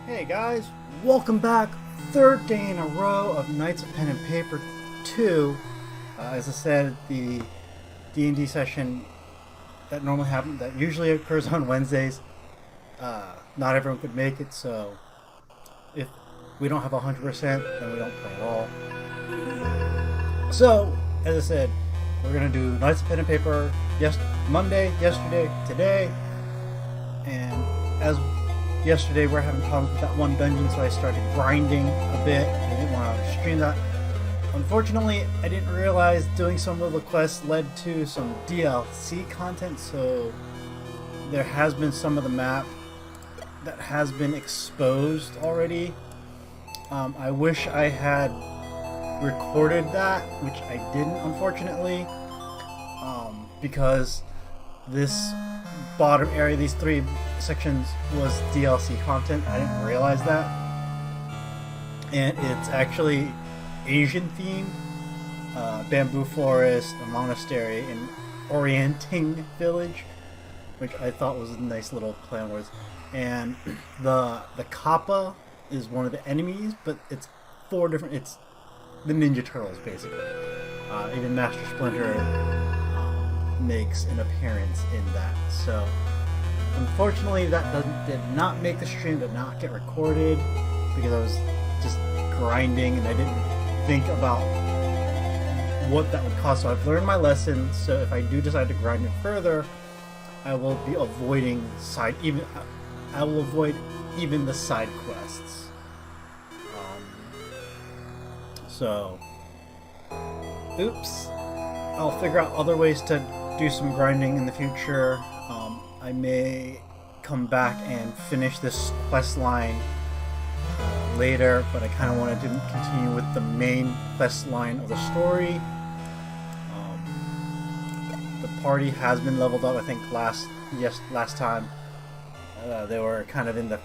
Hey guys, welcome back. Third day in a row of Knights of Pen and Paper 2. As I said, the D&D session that usually occurs on Wednesdays. Not everyone could make it, so if we don't have 100%, then we don't play at all. So, as I said, we're gonna do Knights of Pen and Paper Monday, yesterday, today, and as yesterday we're having problems with that one dungeon, so I started grinding a bit. I didn't want to stream that. Unfortunately, I didn't realize doing some of the quests led to some DLC content, so there has been some of the map that has been exposed already. I wish I had recorded that, which I didn't, unfortunately, because this bottom area, these three sections, was DLC content. I didn't realize that, and it's actually Asian themed. Bamboo forest, a monastery, an orienting village, which I thought was a nice little play on words. And the Kappa is one of the enemies, but it's it's the Ninja Turtles basically. Even Master Splinter makes an appearance in that. So unfortunately that did not make the stream, did not get recorded, because I was just grinding and I didn't think about what that would cost. So I've learned my lesson, so if I do decide to grind it further, I will be avoiding I will avoid even the side quests. So oops, I'll figure out other ways to do some grinding in the future. I may come back and finish this quest line later, but I kind of wanted to continue with the main quest line of the story. The party has been leveled up. I think last time they were kind of in the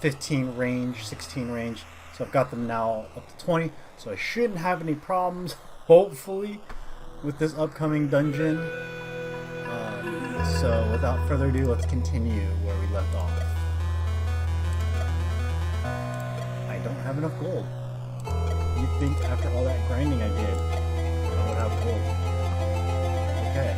15 range, 16 range, so I've got them now up to 20, so I shouldn't have any problems, hopefully, with this upcoming dungeon. So without further ado, let's continue where we left off. I don't have enough gold. You'd think after all that grinding I did, I would have gold. Okay.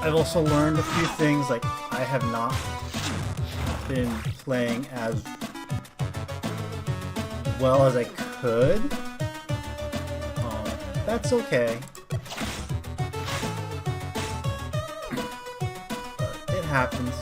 I've also learned a few things, like I have not been playing as well as I could. That's okay. But it happens.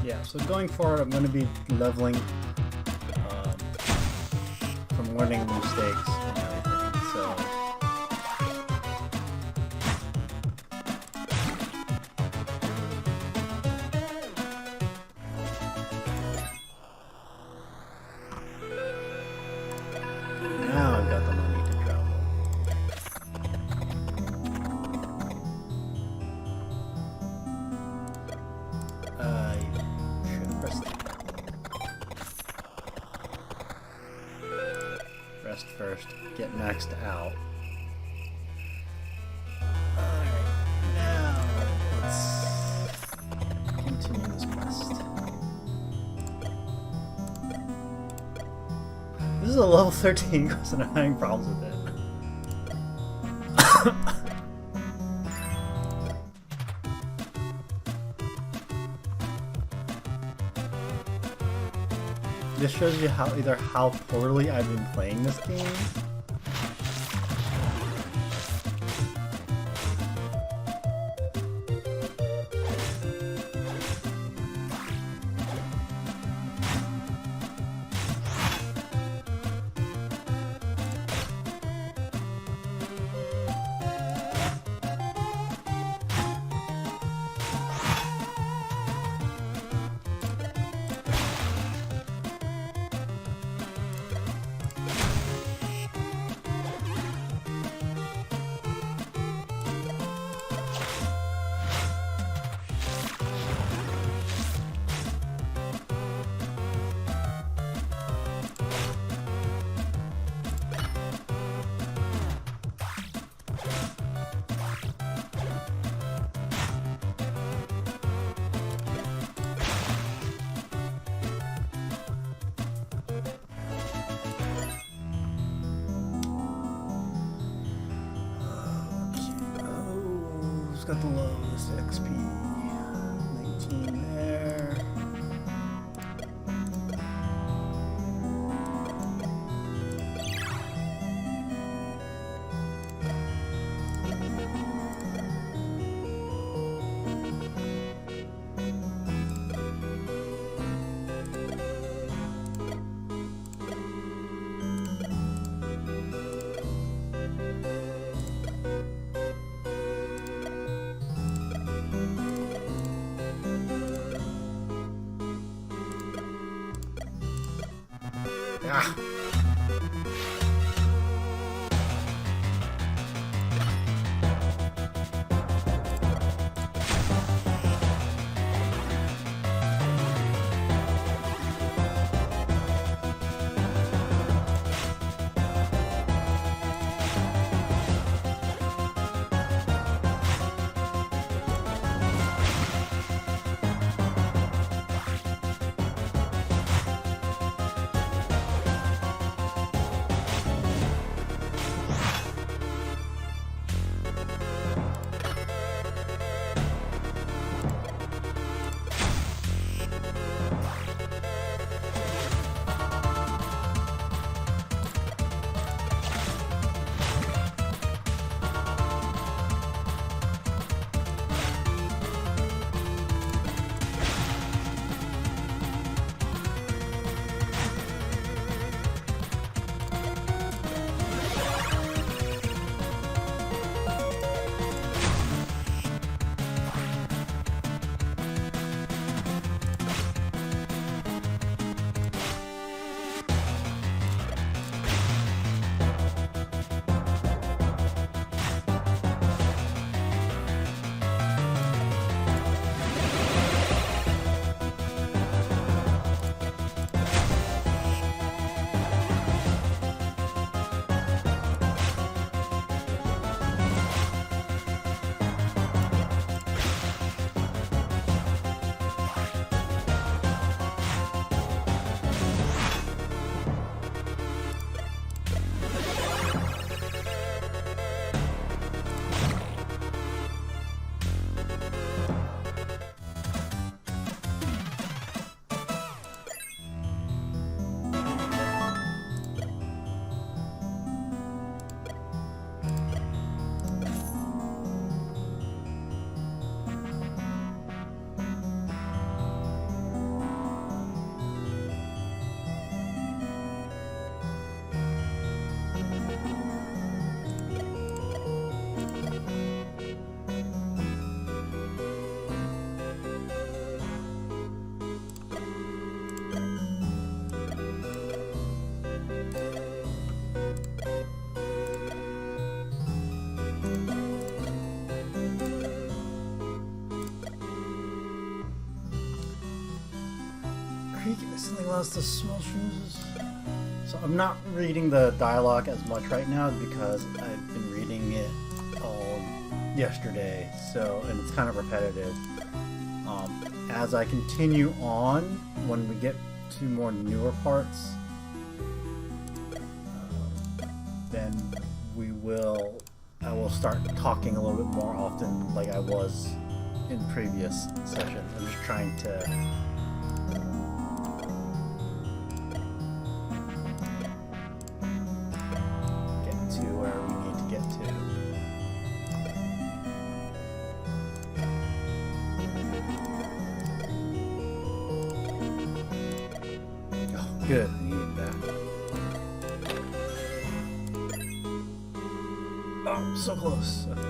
Yeah, so going forward, I'm going to be leveling from learning mistakes and everything. So now I've got the money to travel. Rest first, get maxed out. Alright, now let's continue this quest. This is a level 13 quest and I'm having problems with it. this shows you how poorly I've been playing this game. Got the lowest XP. 19 there. Ah. Something else to smell shoes. So I'm not reading the dialogue as much right now because I've been reading it all yesterday, so and it's kind of repetitive. As I continue on, when we get to more newer parts, then I will start talking a little bit more often like I was in previous sessions. I'm just trying to Good, I needed that. Oh, so close. Okay.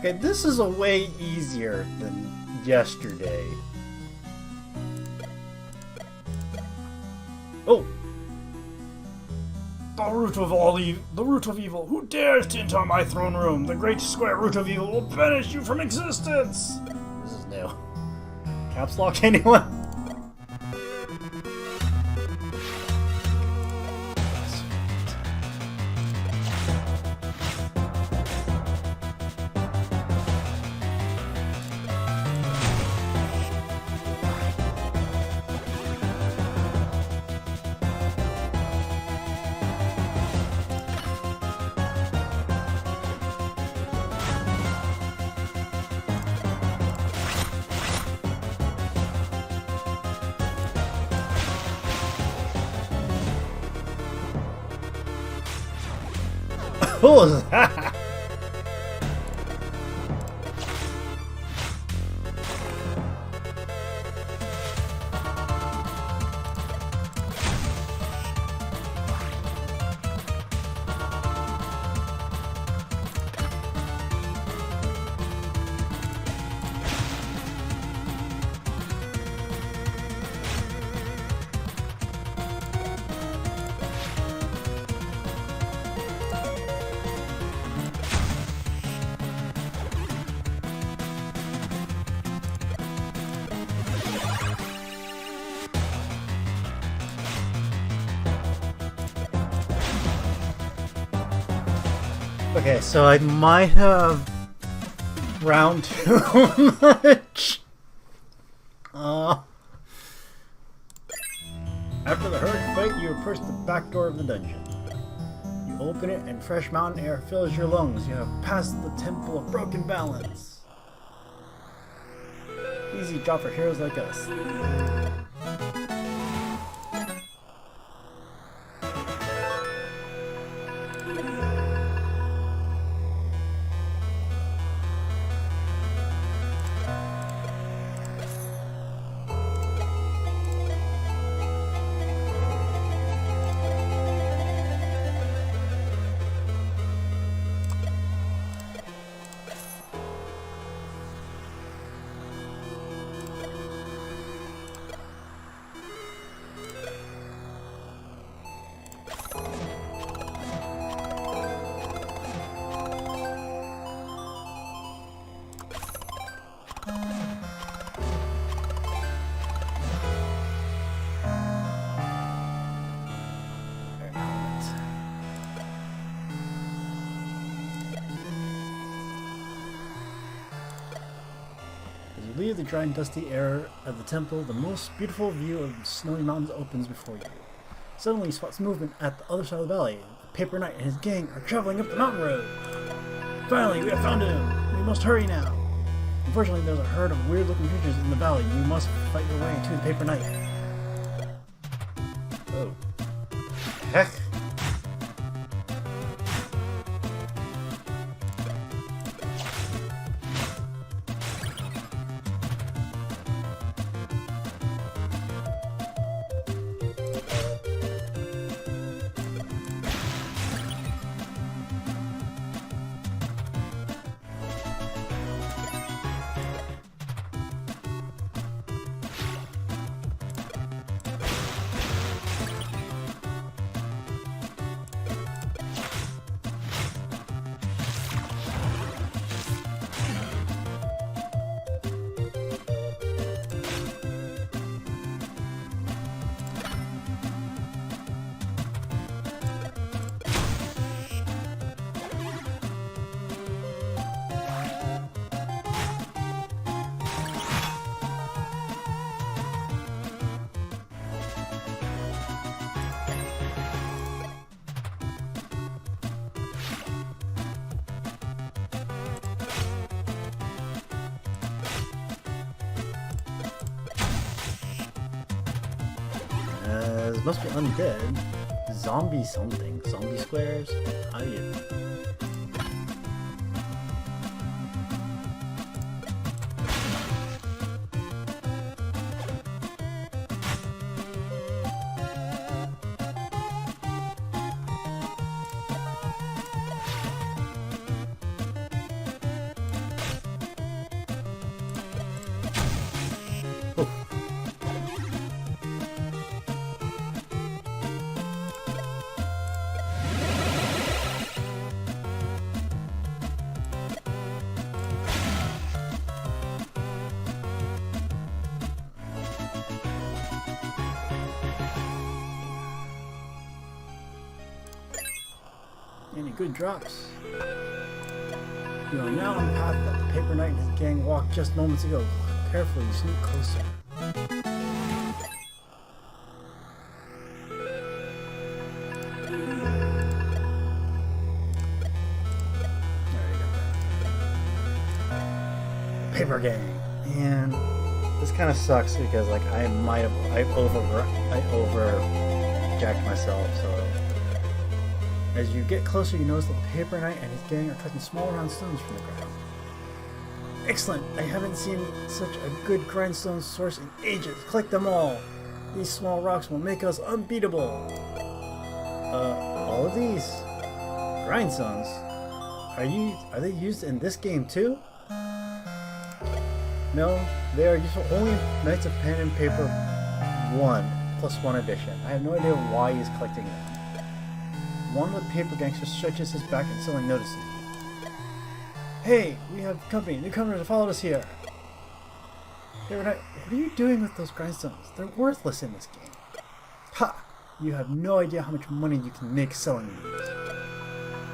Okay, this is a way easier than yesterday. Oh! The root of evil. Who dares to enter my throne room? The great square root of evil will banish you from existence. This is new. Caps lock anyone? What was that? Okay, so I might have round too much. After the heroic fight, you approach the back door of the dungeon. You open it and fresh mountain air fills your lungs. You have passed the Temple of Broken Balance. Easy job for heroes like us. As you leave the dry and dusty air of the temple, the most beautiful view of the snowy mountains opens before you. Suddenly, you spot movement at the other side of the valley. The Paper Knight and his gang are traveling up the mountain road. Finally, we have found him! We must hurry now! Unfortunately, there's a herd of weird-looking creatures in the valley. You must fight your way to the Paper Knight. Oh. Heck! Must be undead. Zombie something. Zombie squares? How do you... Any good drops? You are now on the path that the Paper Knight and his gang walked just moments ago. Carefully, sneak closer. There you go. Paper gang. And this kind of sucks because like I overjacked myself, so as you get closer, you notice that the Paper Knight and his gang are collecting small round stones from the ground. Excellent! I haven't seen such a good grindstone source in ages. Collect them all! These small rocks will make us unbeatable! All of these? Grindstones? Are they used in this game too? No, they are useful only in Knights of Pen and Paper 1+1 edition. I have no idea why he's collecting them. One of the paper gangsters stretches his back and suddenly notices you. Hey, we have company. Newcomers have followed us here. Paper Knight, what are you doing with those grindstones? They're worthless in this game. Ha! You have no idea how much money you can make selling these.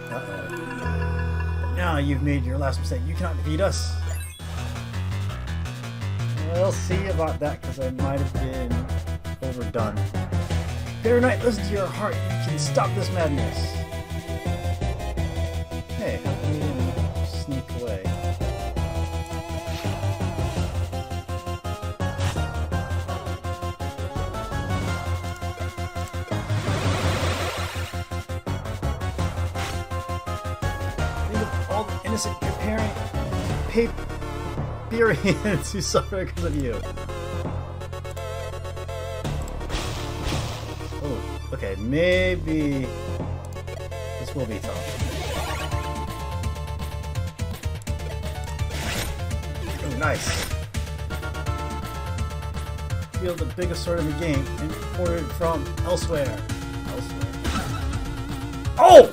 Uh-oh. But now you've made your last mistake. You cannot defeat us. We'll see about that because I might have been overdone. Paper Knight, listen to your heart. You can stop this madness. Hey, how come you didn't sneak away? Think of all the innocent Paperians who suffer because of you. Okay, maybe this will be tough. Oh, nice. Feel the biggest sword in the game, imported from elsewhere. Oh!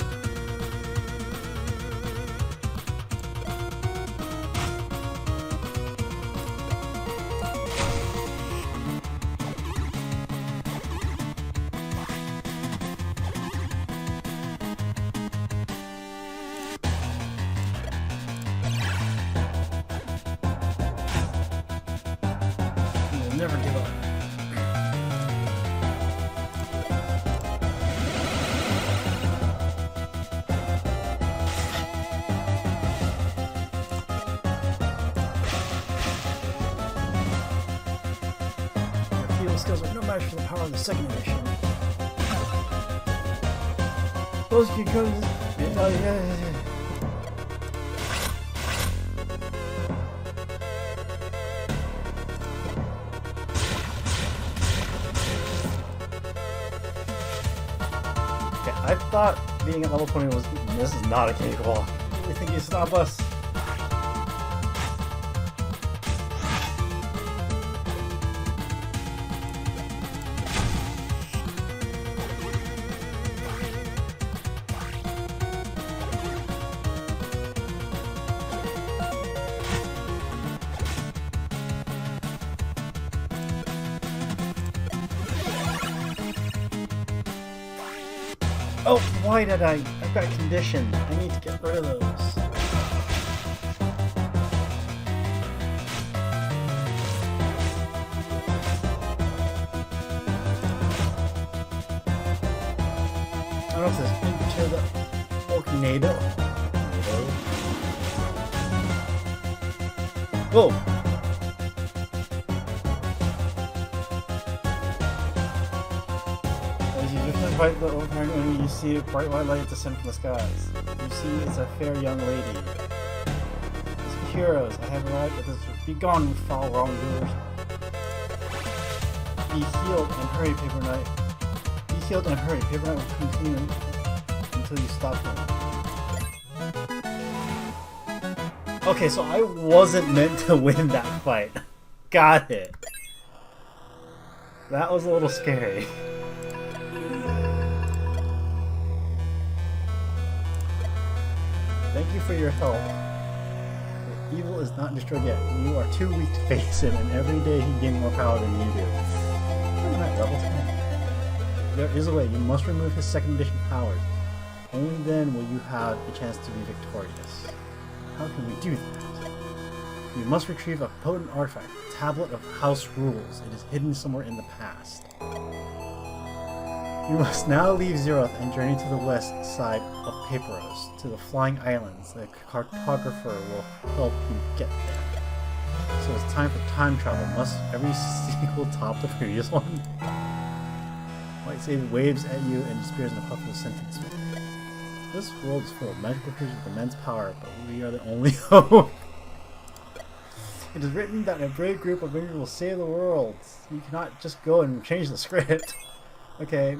Never give up. Your field skills are no match for the power of the second edition. Those can go. Yeah. I thought being at level 20 was... This is not a cakewalk. You think you stop us? Oh, why did I? I've got condition. I need to get rid of those. I don't know if this is into the Orknado. Whoa! Despite the overhanging enemy, you see a bright white light descend from the skies. You see it's a fair young lady. As heroes, I have arrived at this. Be gone, you foul wrongdoers. Be healed and hurry, Paper Knight. Be healed and hurry. Paper Knight will continue until you stop him. Okay, so I wasn't meant to win that fight. Got it. That was a little scary. Thank you for your help. The evil is not destroyed yet. You are too weak to face him, and every day he gains more power than you do. I'm at level 10. There is a way. You must remove his second edition powers. Only then will you have a chance to be victorious. How can we do that? You must retrieve a potent artifact, a tablet of house rules. It is hidden somewhere in the past. You must now leave Zeroth and journey to the west side of Paperos, to the Flying Islands. The cartographer will help you get there. So it's time for time travel. Must every sequel top the previous one? White Sage waves at you and disappears in a puff of scented smoke. This world is full of magical creatures with immense power, but we are the only hope. It is written that a brave group of rangers will save the world. You cannot just go and change the script. Okay,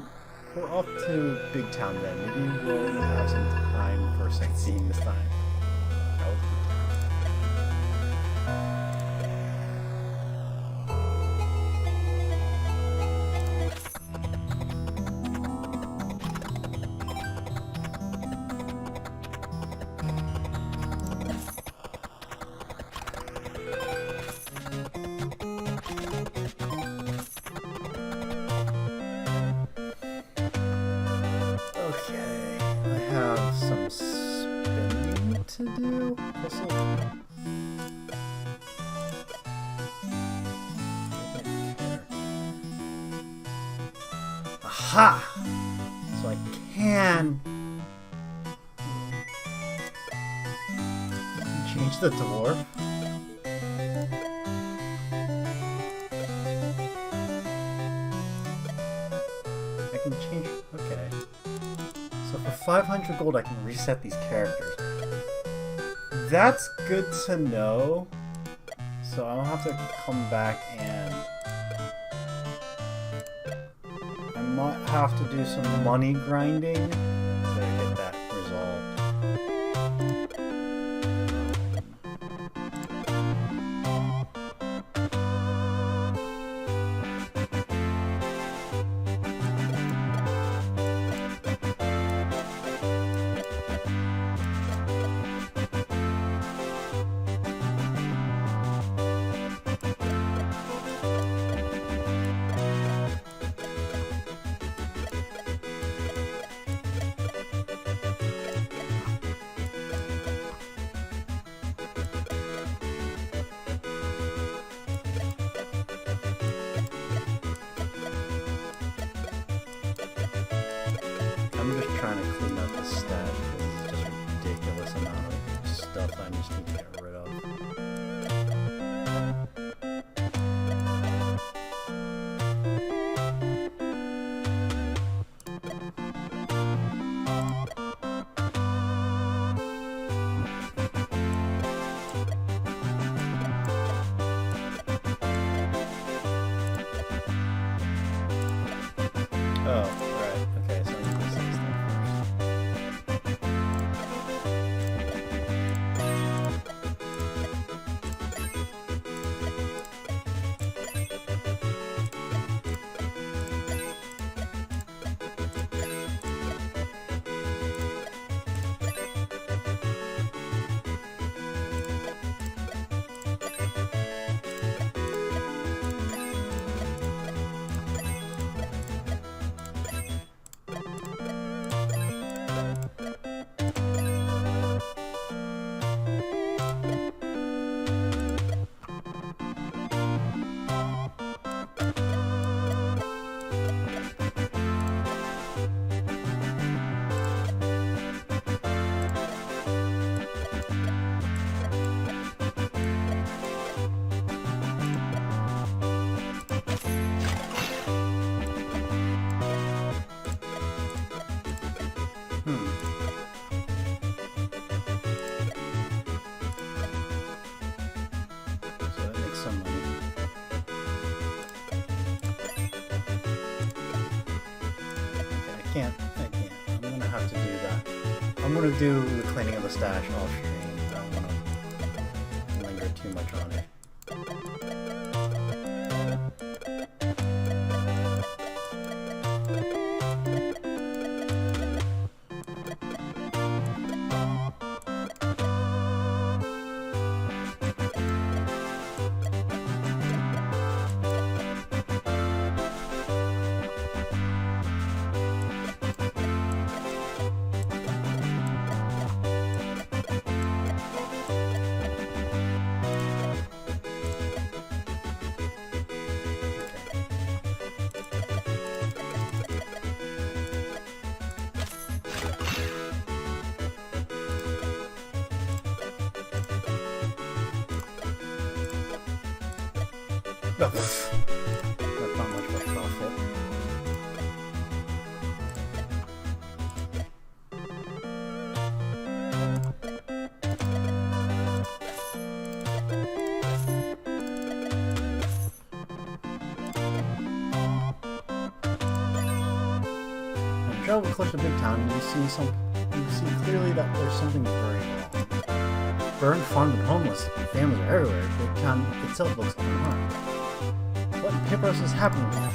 we're off to Big Town then. Maybe we'll have some time for sightseeing this time. Aha! So I can change the dwarf. I can change. Okay. So for 500 gold, I can reset these characters. That's good to know. So I'll have to come back and I might have to do some money grinding to get that resolved. I'm just trying to clean up the stash because it's just a ridiculous amount of stuff I just need to get rid of. Oh, right. Okay, so I need to see this thing first. can't. I'm gonna have to do that. I'm gonna do the cleaning of the stash off stream. I don't wanna linger too much on it. No. That's not much of a profit. When you travel close to Big Town, you see clearly that there's something very wrong. Burned, farmed, and homeless families are everywhere. Big Town itself looks unharmed. What in Pipros is happening here?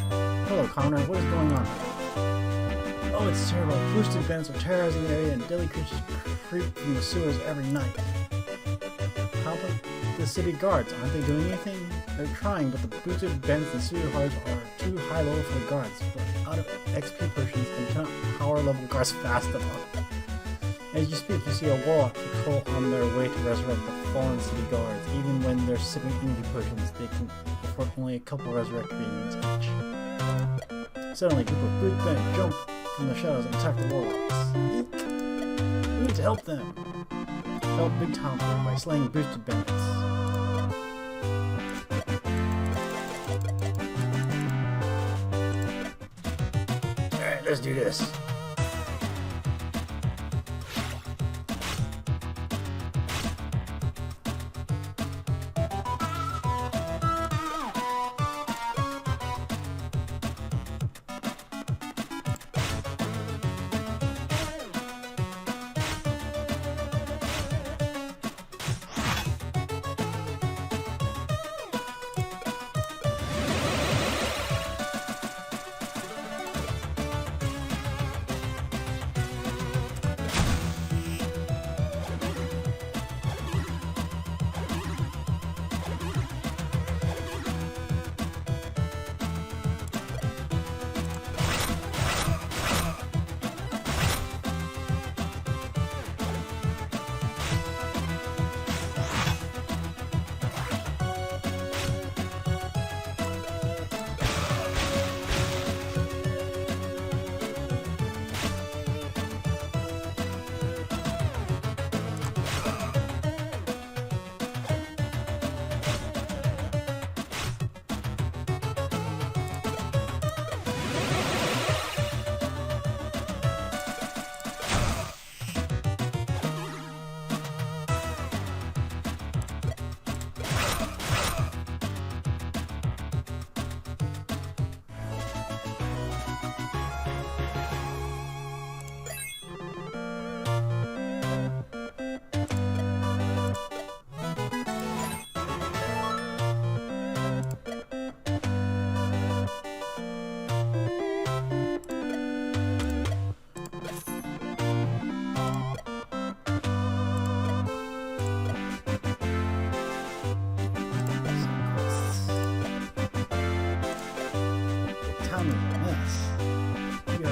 Hello, Connor. What is going on here? Oh, it's terrible. Boosted bandits are terrorizing the area and deadly creatures creep from the sewers every night. How about the city guards? Aren't they doing anything? They're trying, but the boosted bandits and sewer guards are too high level for the guards. We're out of XP potions and cannot power level guards fast enough. As you speak, you see a warlock patrol on their way to resurrect the fallen city guards. Even when they're sipping energy potions, they can afford only a couple resurrect beams each. Suddenly, a group of big men jump from the shadows and attack the warlocks. Eek! We need to help them. Help Big Town by slaying boosted bandits. Alright, let's do this.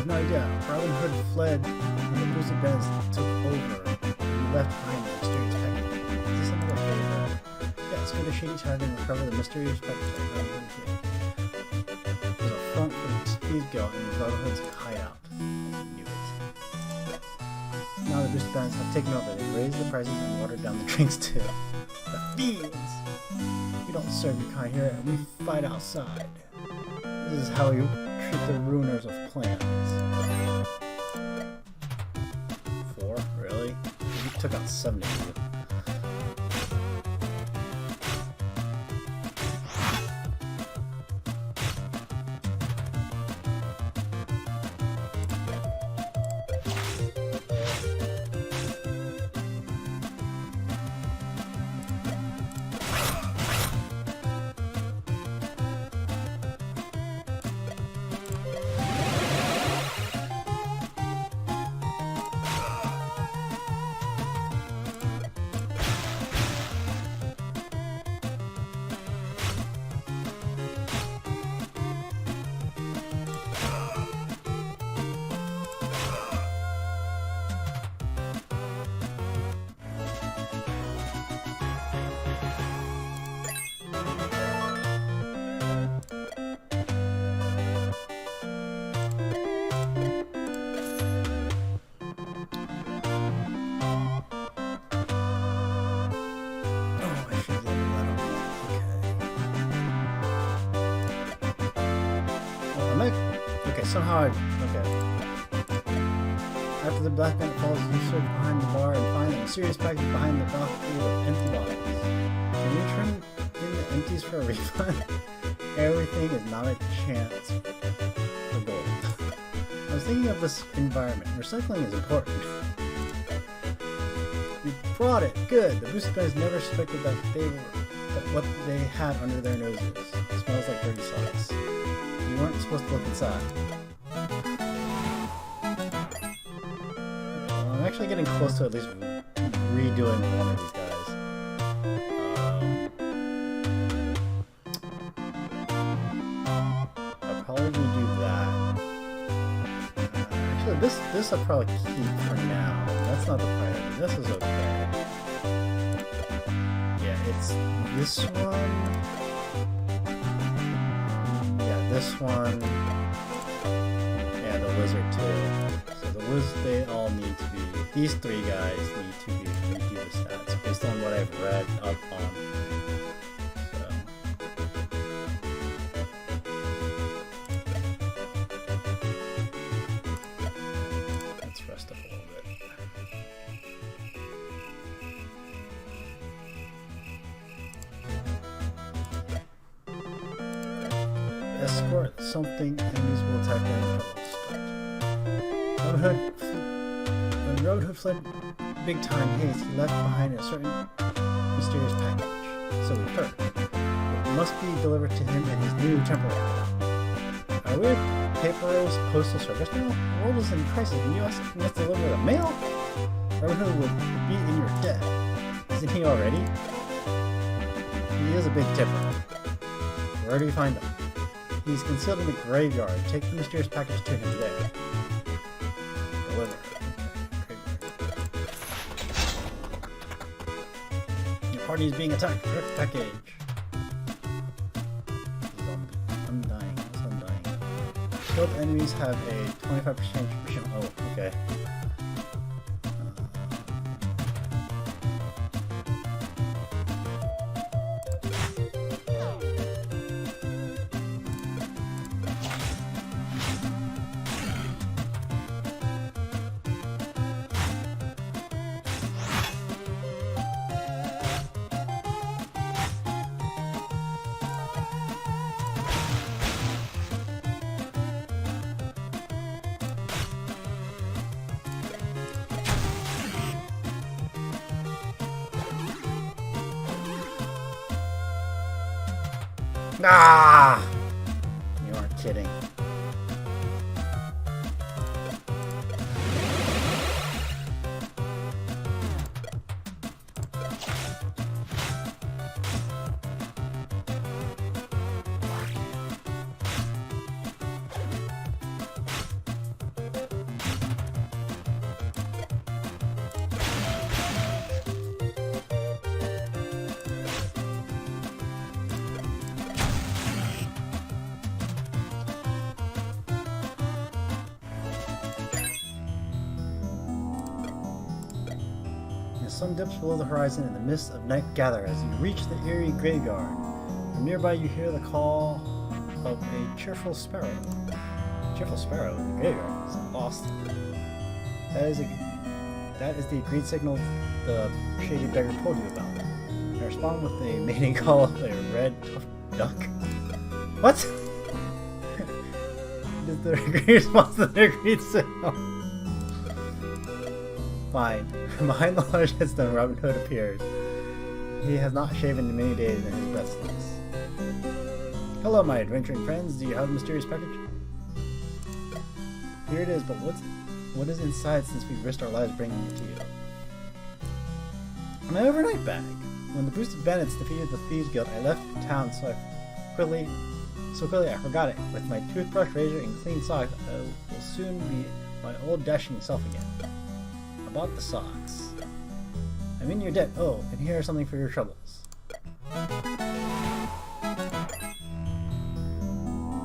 No idea. Robin Hood fled and the boosted bandits took over. He left behind the mysterious package. Is this another favor? Yeah, let's go to Shady Tavern and recover the mysterious package that Robin Hood hid. There's a front for Speed Guild and Robin Hood's hideout. Knew it. Now the boosted bandits have taken over. They raised the prices and watered down the drinks too. The fiends! We don't serve your kind here, and we fight outside. This is how you treat the ruiners of plans. 4? Really? We took out 70 of them. Okay, somehow okay. After the Black Bandit falls, you search behind the bar and find a mysterious package behind the dock full of empty bottles. Can you turn in the empties for a refund? Everything is not a chance for gold. I was thinking of this environment. Recycling is important. You brought it. Good. The boosted guys never suspected that what they had under their noses. It smells like dirty socks. You weren't supposed to look inside. Well, I'm actually getting close to at least redoing one of these guys. I'll probably redo that. Actually, this I'll probably keep for now. That's not the priority. This is okay. Yeah, it's this one. Yeah, this one. Yeah, the wizard too. So the wizard, they all need to be. These three guys need to be redo the stats based on what I've read up on. So let's rest up a little bit. Escort something, enemies will attack during trouble. When Robin Hood fled big time haste, he left behind a certain mysterious package. So we've heard. It must be delivered to him in his new temporary. Are we at Paper's postal service now? The world is in crisis and you must deliver the mail? Robin Hood would be in your debt. Isn't he already? He is a big tipper. Where do you find him? He's concealed in the graveyard. Take the mysterious package to him there. Deliver. Your party is being attacked. Direct package. I'm dying. I'm dying. Killed enemies have a 25% percent. Oh, okay. Ah! You aren't kidding. The sun dips below the horizon and the mists of night gather as you reach the eerie graveyard. From nearby you hear the call of a cheerful sparrow. Cheerful sparrow in the graveyard is lost. That is the agreed signal the shady beggar told you about. I respond with a mating call of a red tuft duck. What? It is the agreed response to the agreed signal. Fine. Behind the large headstone, Robin Hood appears. He has not shaven in many days and his breath stinks. Hello, my adventuring friends. Do you have a mysterious package? Here it is, but what is inside since we've risked our lives bringing it to you? My overnight bag. When the boosted bandits defeated the Thieves Guild, I left town so quickly I forgot it. With my toothbrush, razor, and clean socks, I will soon be my old dashing self again. About the socks. I'm in your debt. Oh, and here is something for your troubles.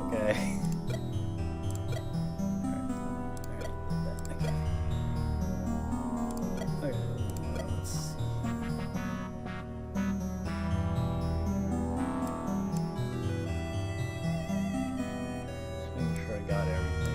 Okay. Okay, let's see. Just making sure I got everything.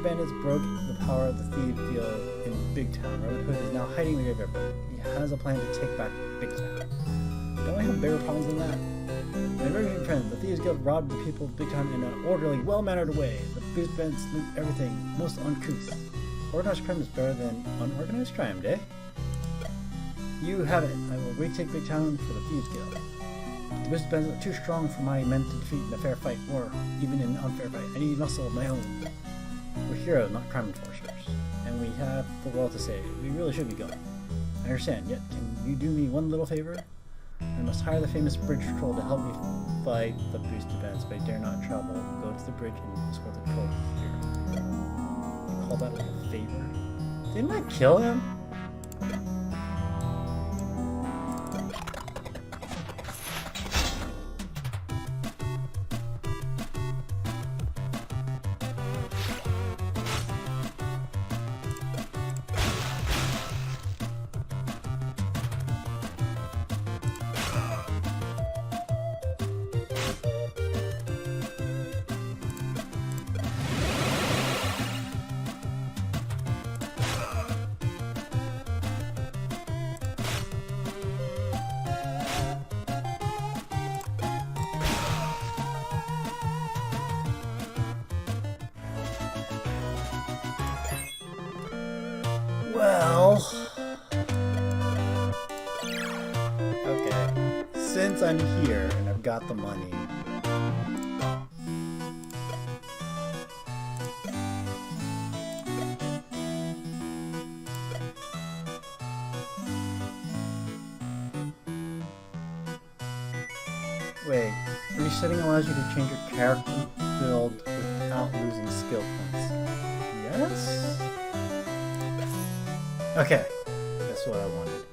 bandits broke the power of the Thieves Guild in Big Town. Robin Hood is now hiding in the graveyard, but he has a plan to take back Big Town. Don't we have bigger problems than that? My emerging friends, the Thieves Guild robbed the people of Big Town in an orderly, well-mannered way. The Boost bandits loot everything, most uncouth. Organized crime is better than unorganized crime, eh? You have it. I will retake Big Town for the Thieves Guild. The Boost bandits are too strong for my men to defeat in a fair fight, or even in an unfair fight. I need muscle of my own. We're heroes, not crime enforcers. And we have the world to save. We really should be going. I understand, yet can you do me one little favor? I must hire the famous bridge troll to help me fight the Boost events, but I dare not travel. Go to the bridge and escort the troll here. You call that a little favor? Didn't I kill him? Well, okay, since I'm here and I've got the money, wait, resetting allows you to change your character build without losing skill points. Yes? Okay, that's what I wanted.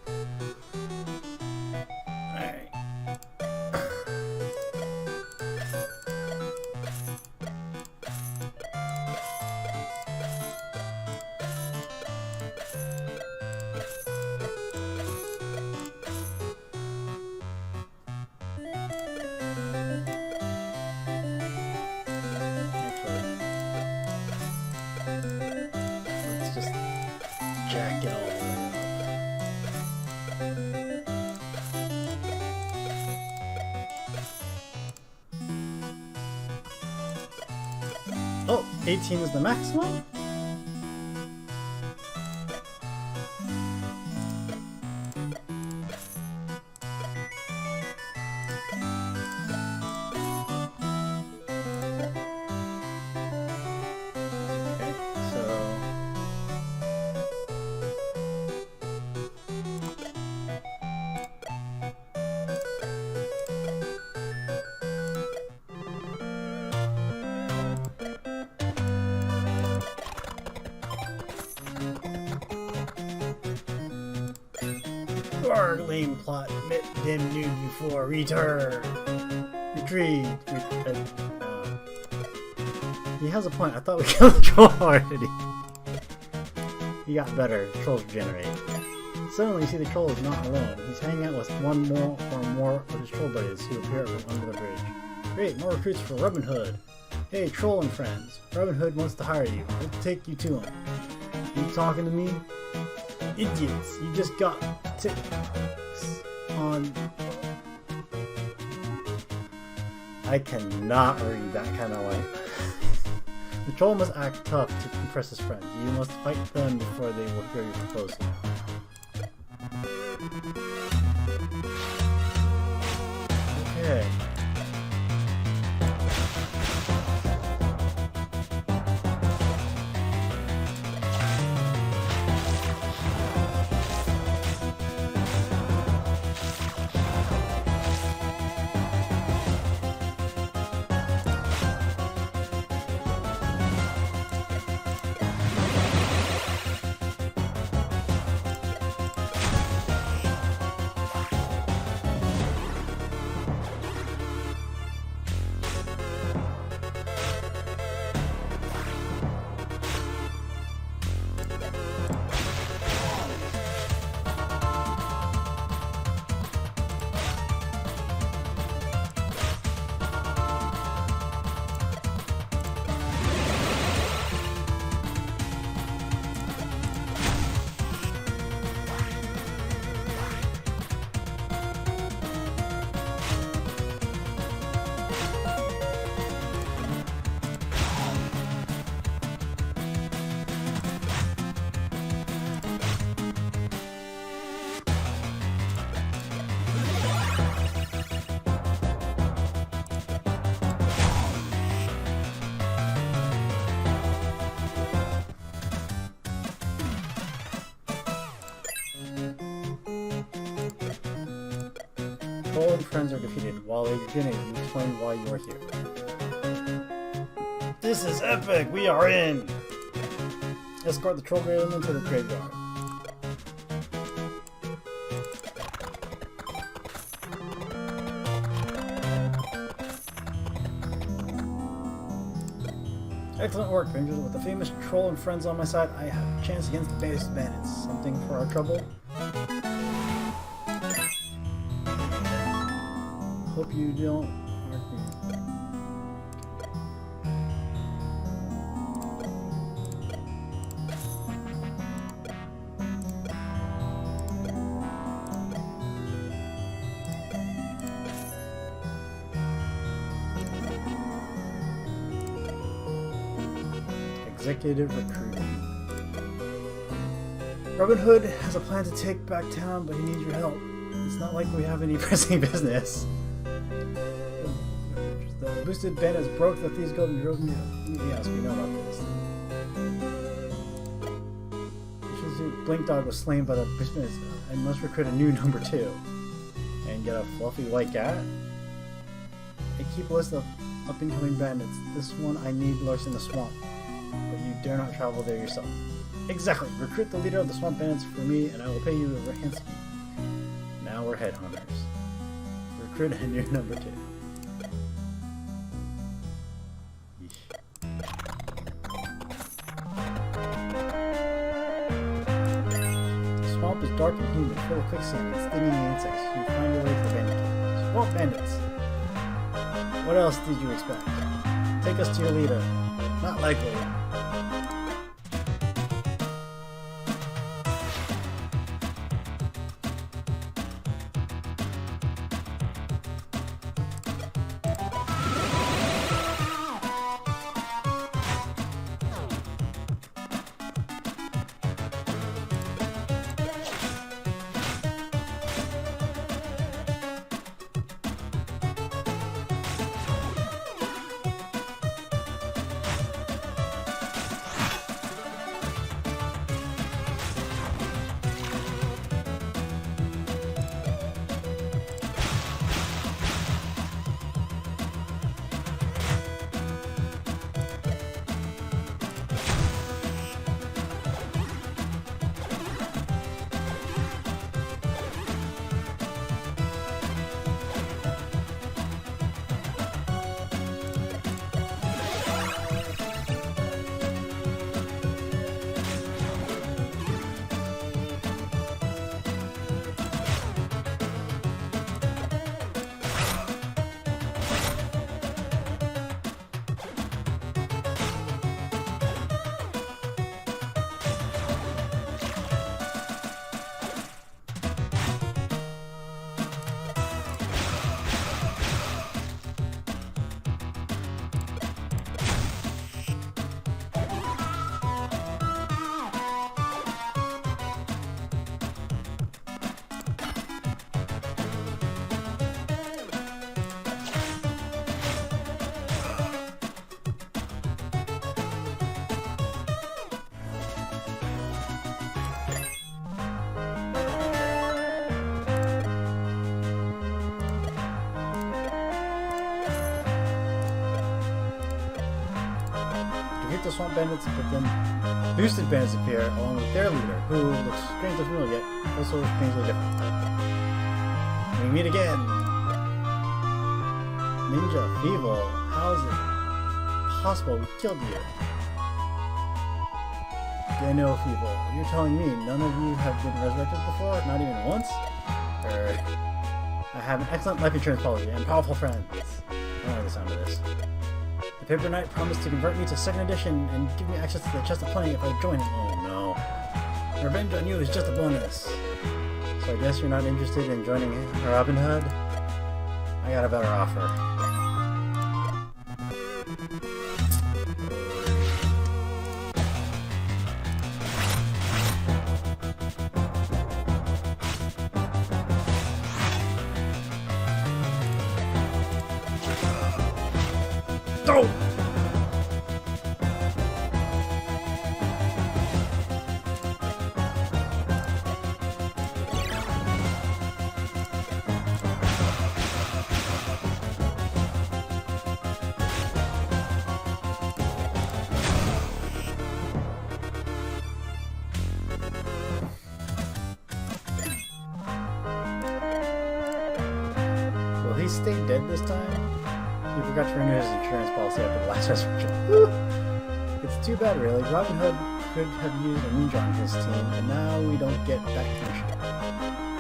Alright. Let's just jack it all the way up. Oh, 18 is the maximum? Okay, so our lame plot met them knew before. Return. Retreat. He has a point. I thought we killed the troll already. He got better. Trolls regenerate. Suddenly you see the troll is not alone. He's hanging out with one more or more of his troll buddies who appear from under the bridge. Great, more recruits for Robin Hood. Hey, troll and friends. Robin Hood wants to hire you. We'll take you to him. You talking to me? Idiots, you just got ticks on. I cannot read that kind of life. The troll must act tough to impress his friends. You must fight them before they will hear your proposal. Okay. Troll and friends are defeated. While they're beginning, you explain why you are here. This is epic! We are in! Escort the troll gremlin into the graveyard. Excellent work, Rangers. With the famous troll and friends on my side, I have a chance against the baddest bandits. Something for our trouble? Hope you don't mark me. Executive recruiting. Robin Hood has a plan to take back town, but he needs your help. It's not like we have any pressing business. The boosted bandits broke the thieves' guild and drove me. Yes, we know about this. Blink Dog was slain by the business. I must recruit a new number 2. And get a fluffy white cat? I keep a list of up-and-coming bandits. This one I need lurks in the swamp. But you dare not travel there yourself. Exactly. Recruit the leader of the swamp bandits for me, and I will pay you a ransom. Now we're headhunters. Recruit a new number 2. Yeesh. The swamp is dark and humid, full of quicksand and stinging insects. You find your way to the bandit camp. Swamp bandits! What else did you expect? Take us to your leader. Not likely. The swamp bandits, but then boosted bandits appear along with their leader, who looks strangely familiar yet also strangely different. We meet again. Ninja, Feeble, how is it possible we killed you? Daniel Feeble, you're telling me none of you have been resurrected before? Not even once? I have an excellent life insurance policy and powerful friends. I don't like the sound of this. The Paper Knight promised to convert me to 2nd edition and give me access to the Chest of Plenty if I join him. Oh no. Revenge on you is just a bonus. So I guess you're not interested in joining Robin Hood? I got a better offer. Go! he stay dead this time? He forgot to renew his insurance policy after the last resurrection. It's too bad, really. Robin Hood could have used a ninja on his team, and now we don't get that commission.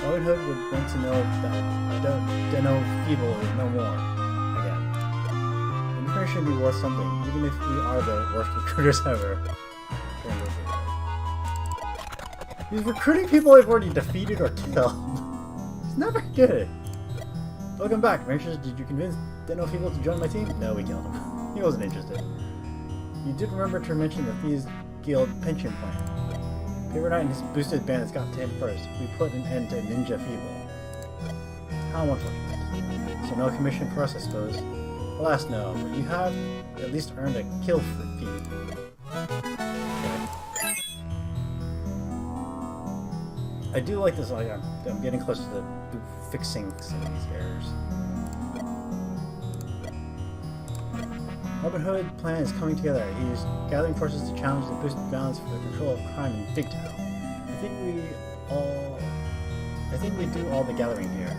Robin Hood would want to know that Deno Feeble is no more. Again. The commission should be worth something, even if we are the worst recruiters ever. He's recruiting people they've already defeated or killed. He's never good. Welcome back, Mauritius. Did you convince Deno Feeble to join my team? No, we killed him. He wasn't interested. You did remember to mention the Thieves Guild pension plan. Paper Knight and his boosted bandits got 10 first. We put an end to Ninja Feeble. How unfortunate. So no commission for us, I suppose. Alas, no, but you have at least earned a kill for feat. I do like this, like, I'm getting close to fixing some of these errors. Robin Hood plan is coming together. He is gathering forces to challenge the boosted balance for the control of crime in Big Town. I think we do all the gathering here.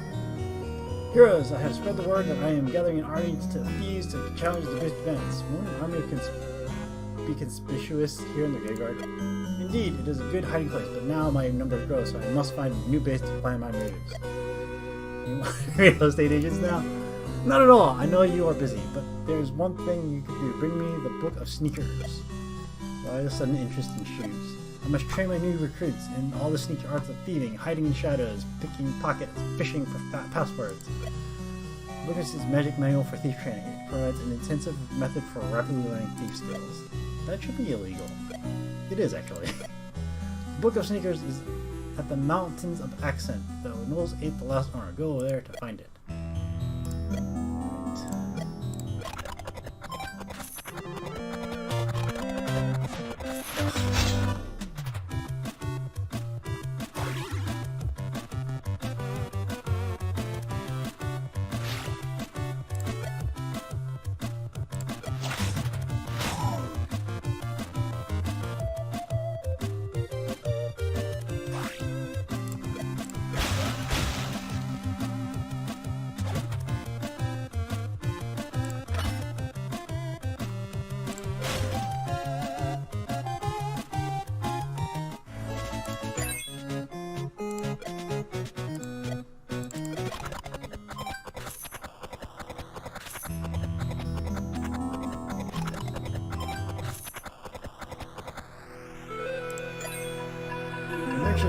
Heroes, I have spread the word that I am gathering an army to thieves to challenge the boosted balance. Won't an army be conspicuous here in the graveyard? Indeed, it is a good hiding place, but now my numbers grow, so I must find a new base to plan my moves. You want real estate agents now? Not at all. I know you are busy, but there's one thing you could do. Bring me the Book of Sneakers. Why a sudden interest in shoes? I must train my new recruits in all the sneaky arts of thieving, hiding in shadows, picking pockets, fishing for passwords. The book is his magic manual for thief training. It provides an intensive method for rapidly learning thief skills. That should be illegal. It is, actually. The Book of Sneakers is at the Mountains of Accent, though Knowles ate the last owner. Go over there to find it.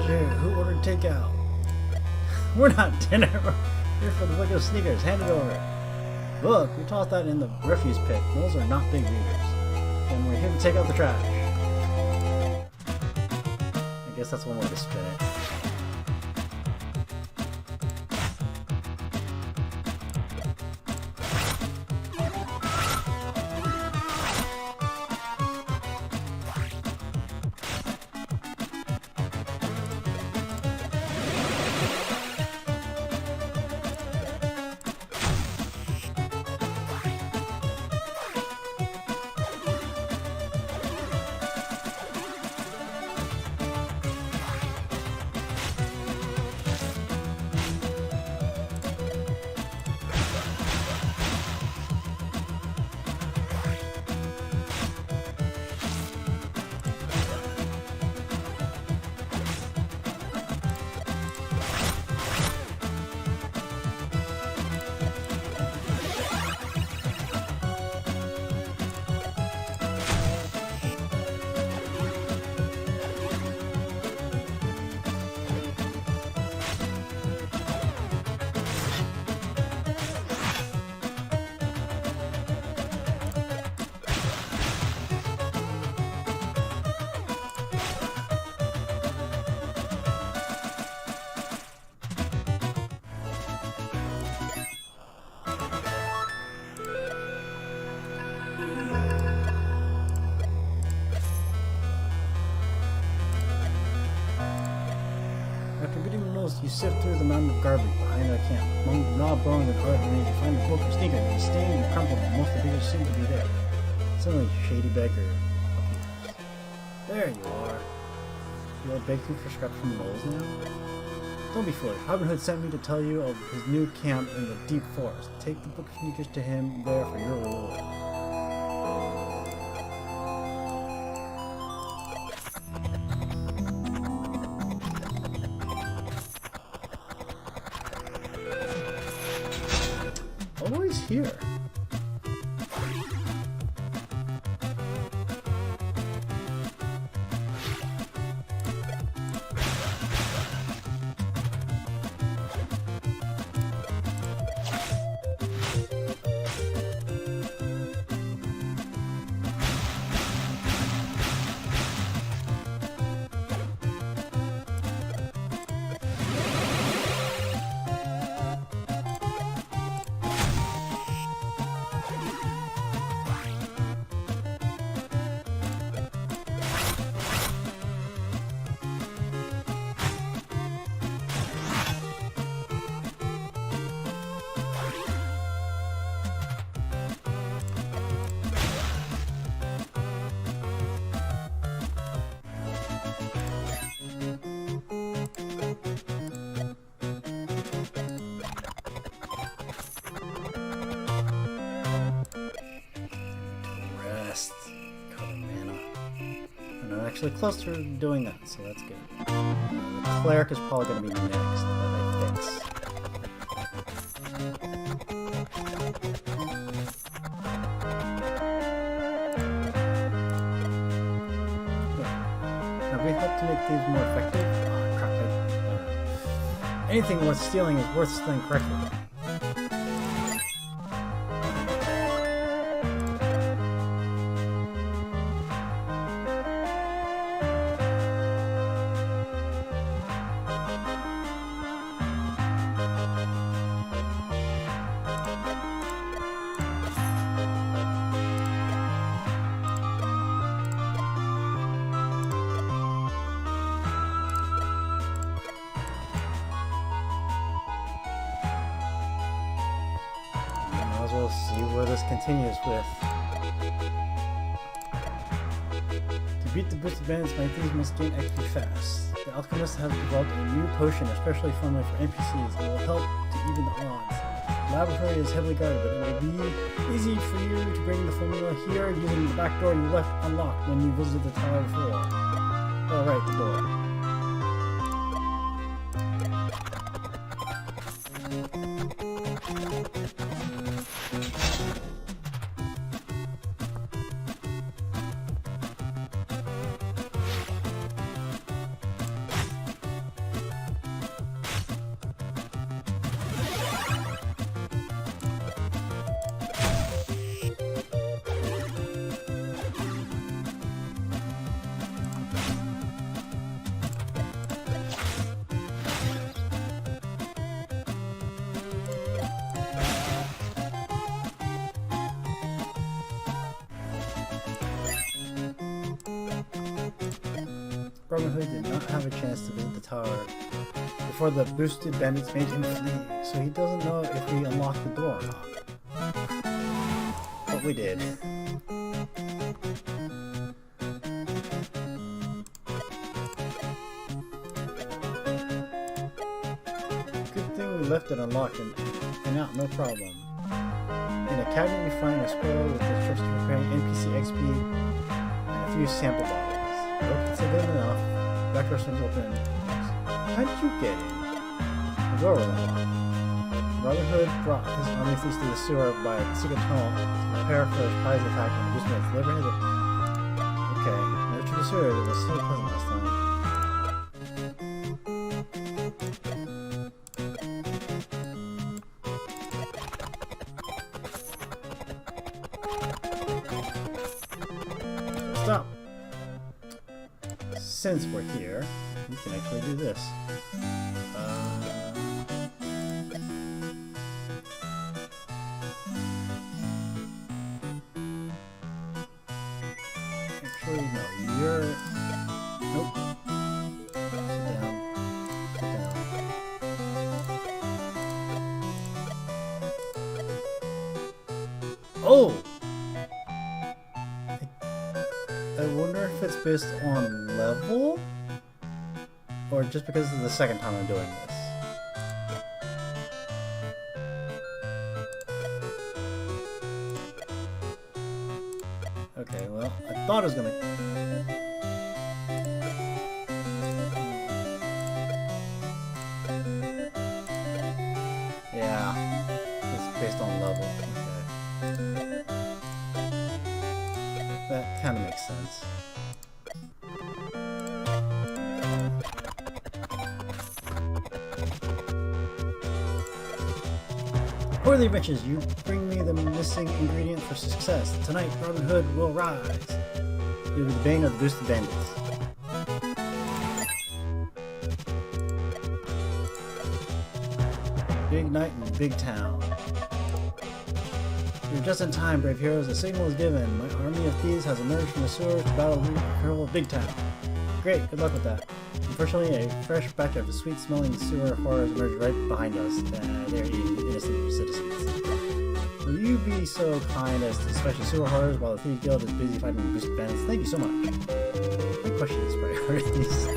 Here. Who ordered takeout? We're not dinner. We're here for the Book of Sneakers. Hand it over. Look, we tossed that in the refuse pit. Those are not big readers. And we're here to take out the trash. I guess that's one way to spin it. You sift through the mountain of garbage behind our camp. Among the gnaw bones and hard remains, you find the Book of Sneakers. It is stained and crumpled, and most of the figures seem to be there. Suddenly, Shady Beggar appears. There you are. You all beg food for scraps from moles now? Don't be foolish. Robin Hood sent me to tell you of his new camp in the deep forest. Take the book of sneakers to him there for your reward. Oh, he's here. Actually close to doing that, so that's good. The cleric is probably going to be next that I fix. Have we helped to make these more effective? Oh, crap. Anything worth stealing is worth stealing correctly. We'll see where this continues with. To beat the boosted bandits, my thieves must gain XP fast. The alchemists have developed a new potion especially friendly for NPCs. It will help to even the odds. The laboratory is heavily guarded, but it will be easy for you to bring the formula here using the back door you left unlocked when you visited the tower before. Alright, the door. Robin Hood did not have a chance to visit the tower before the boosted bandits made him flee, so he doesn't know if we unlocked the door or not. But we did. Good thing we left it unlocked and out, no problem. In the cabinet we find a scroll with instructions for preparing NPC XP and a few sample bottles. Nope, it's good enough. Back door swings open. How did you get in? The door was unlocked. Robin Hood brought his army thieves to the sewer by a secret tunnel to prepare for a surprise attack on the boosters. Liberated. Okay, moved to the sewer. It was so pleasant last time. Stop! Since we're here, we can actually do this. Actually, no, you're... Nope. Sit down. Sit down. Oh! I wonder if it's based on level? Or just because this is the second time I'm doing this. thought it was gonna. Yeah, it's based on level. Okay. That kind of makes sense. For the adventures, you bring me the missing ingredient for success. Tonight, Robin Hood will rise. You'll be the bane of the boosted bandits. Big night in big town. You're just in time, brave heroes. The signal is given. My army of thieves has emerged from the sewers to battle the hero of Big Town. Great, good luck with that. Unfortunately, a fresh batch of sweet-smelling sewer horrors emerged right behind us. They're eating innocent citizens. Will you be so kind as to dispatch the sewer horrors while the Thief Guild is busy fighting the boosted bandits? Thank you so much. My question is priorities.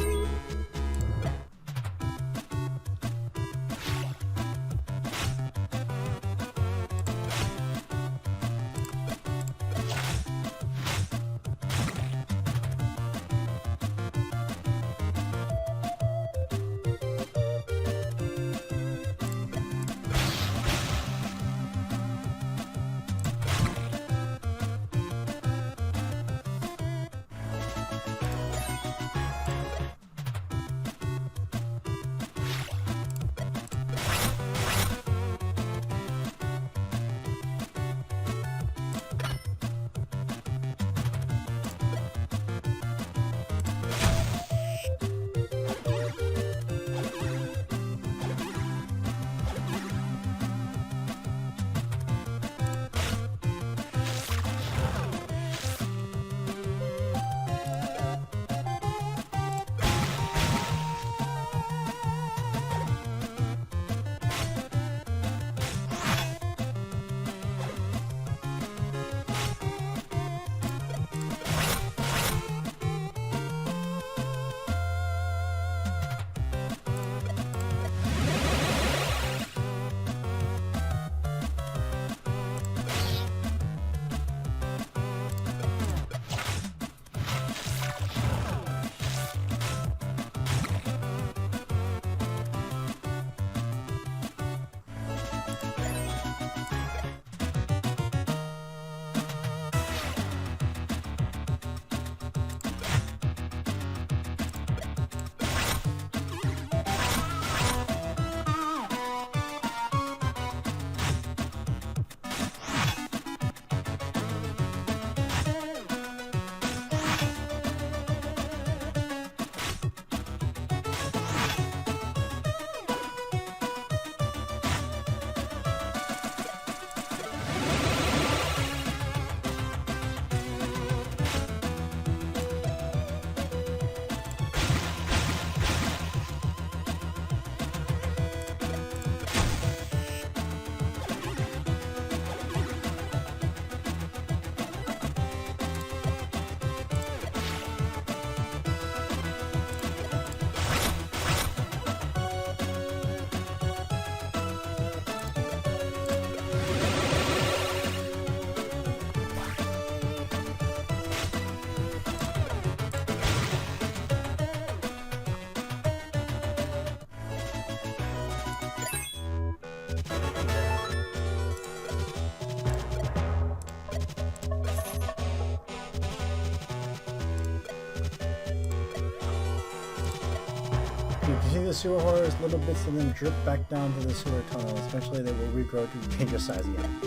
You continue the sewer horrors, little bits of them drip back down to the sewer tunnels. Eventually they will regrow to dangerous size again.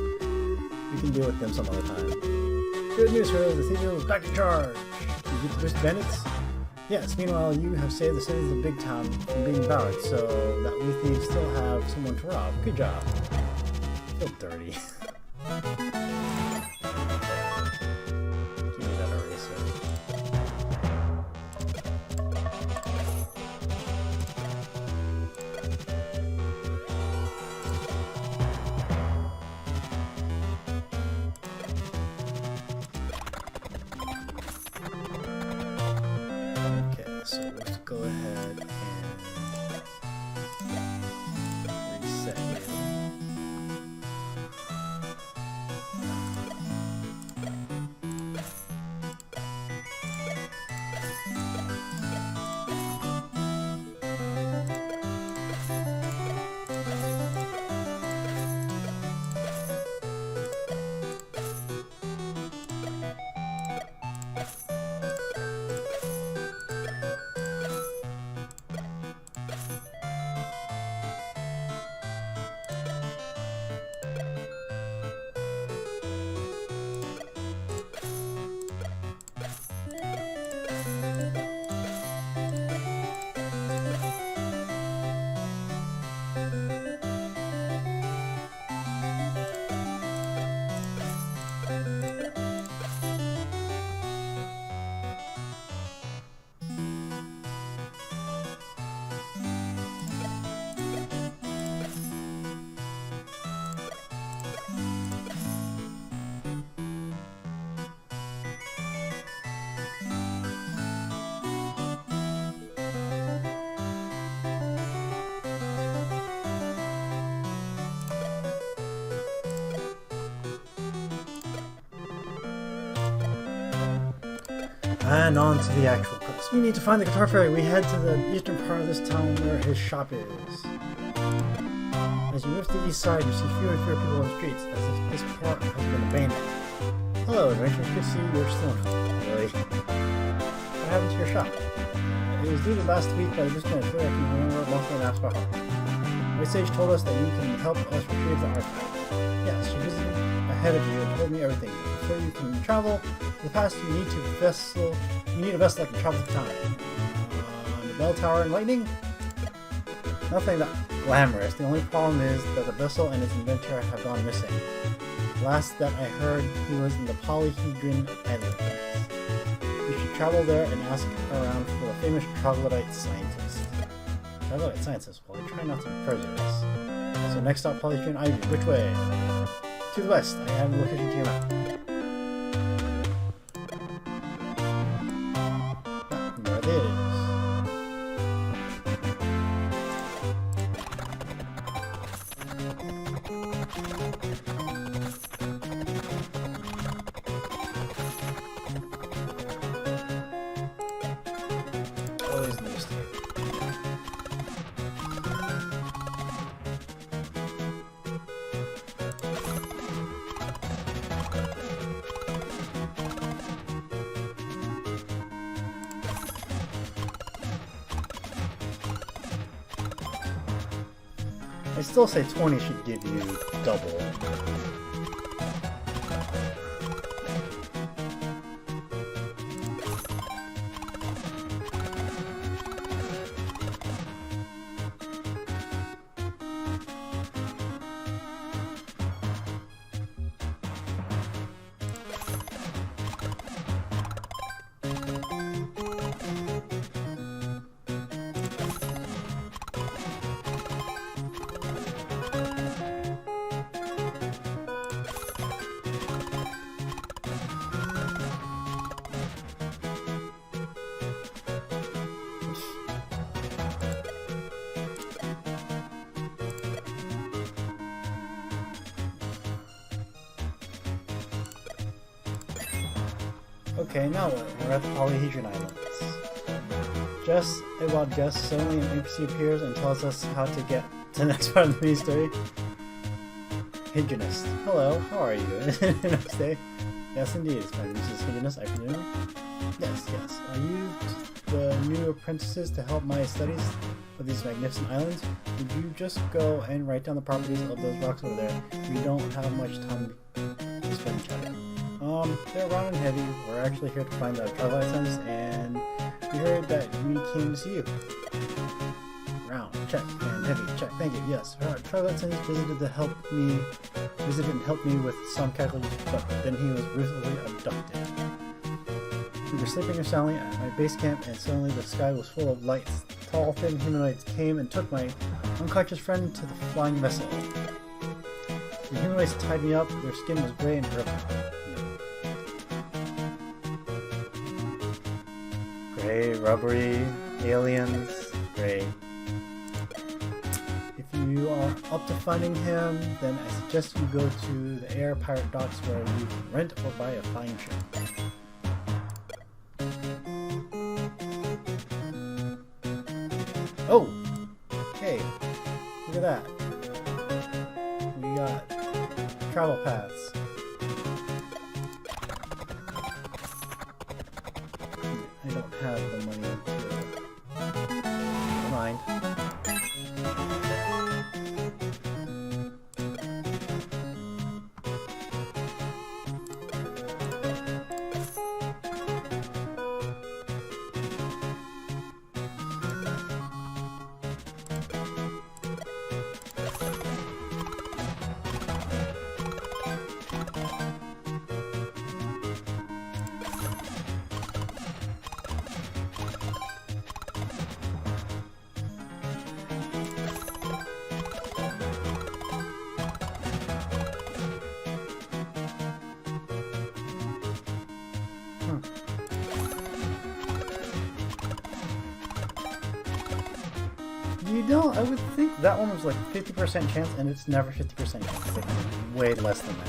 We can deal with them some other time. Good news, heroes, the Thief Guild is back in charge! You beat the boosted bandits? Yes, meanwhile you have saved the citizens of Big Town from being devoured, so that we thieves still have someone to rob. Good job. I feel dirty. Give me that eraser. So let's go ahead and reset you. And on to the actual quest. We need to find the Guitar Fairy. We head to the eastern part of this town where his shop is. As you move to the east side, you see fewer and fewer people on the streets, as if this part has been abandoned. Hello, adventurers. Good to see you're still in home. Really? What happened to your shop? It was looted last week by the missionaries. I can remember most of the maps by heart. My sage told us that you can help us retrieve the artifact. Yes, she visited ahead of you and told me everything. Before you can travel to the past, you need a vessel that can travel through time. The bell tower and lightning? Nothing that glamorous. The only problem is that the vessel and its inventor have gone missing. Last that I heard, he was in the Polyhedron Islands. You should travel there and ask around for the famous troglodyte scientist. Troglodyte scientist? Well, I try not to be prejudiced. So next stop, Polyhedron Island. Which way? To the west. I added the location to your map. There it is. Always news to you. I still say 20 should give you double. Okay, now what? We're at the Polyhedron Islands. Just a wild guess, suddenly an NPC appears and tells us how to get to the next part of the mini story. Hedronist. Hello, how are you? Next day. Yes, indeed. It's my Mrs. Hedronist. I presume. Yes, yes. Are you the new apprentices to help my studies of these magnificent islands? Would you just go and write down the properties of those rocks over there? We don't have much time to spend chatting. They're round and heavy. We're actually here to find the Twilight Suns, and we heard that we came to see you. Round, check, and heavy, check. Thank you. Yes, Twilight Suns visited and helped me with some calculations, but then he was ruthlessly abducted. We were sleeping or soundly at my base camp, and suddenly the sky was full of lights. Tall, thin humanoids came and took my unconscious friend to the flying vessel. The humanoids tied me up. Their skin was gray and purple. Gray, rubbery, aliens, gray. If you are up to finding him, then I suggest you go to the air pirate docks where you can rent or buy a flying ship. Oh! Hey, look at that. We got travel paths. I don't have the money to... Never mind. You know, I would think that one was like 50% chance, and it's never 50% chance. It's like way less than that.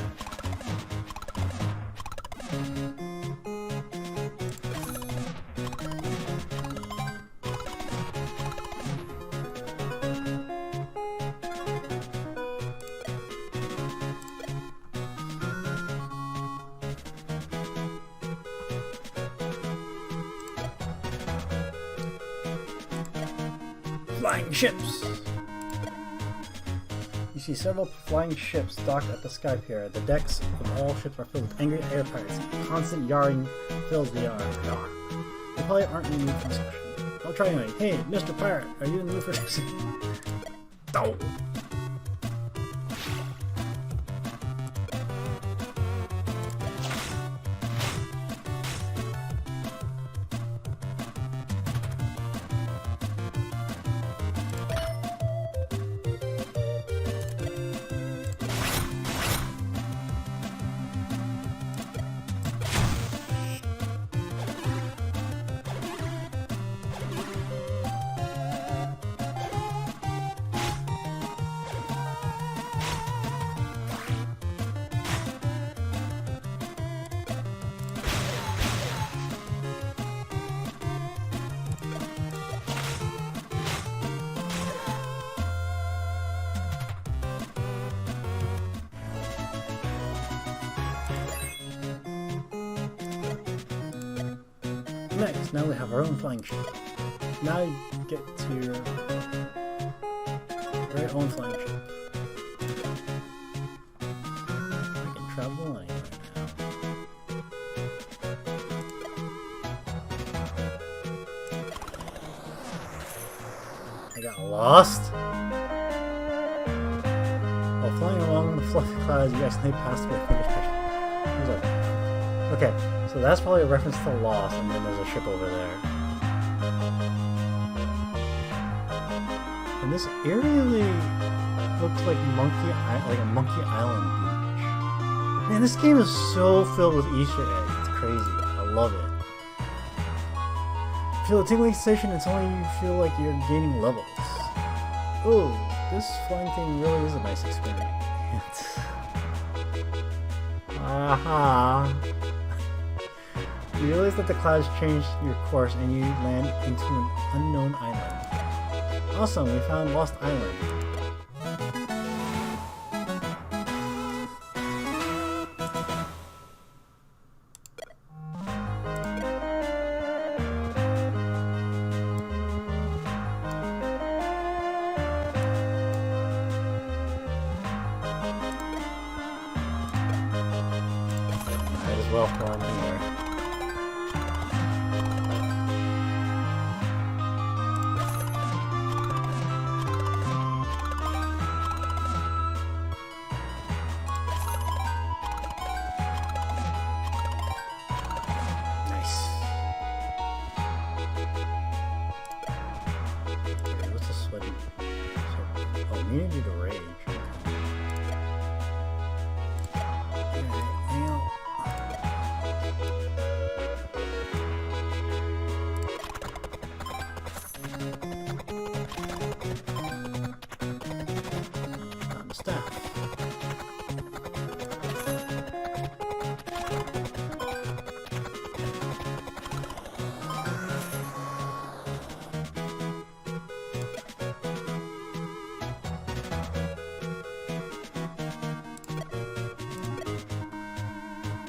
Flying ships! You see several flying ships docked at the Sky Pier. The decks of all ships are filled with angry air pirates. Constant yarring fills the yard. They probably aren't in the mood for discussion. I'll try anyway. Hey, Mr. Pirate, are you in the mood for discussion? No! Nice, now we have our own flying ship. Now you get to your very own flying ship. I can travel anywhere now. I got lost? While flying along the fluffy clouds, you accidentally passed through a finished mission. Okay, so that's probably a reference to Lost, and then there's a ship over there. And this eerily looks like a Monkey Island beach. Man, this game is so filled with Easter eggs. It's crazy. I love it. Feel a tingling sensation until you feel like you're gaining levels. Oh, this flying thing really is a nice experience. Aha. You realize that the clouds changed your course and you land into an unknown island. Awesome, we found Lost Island. Might as well fly here. Immunity to rage. On the staff.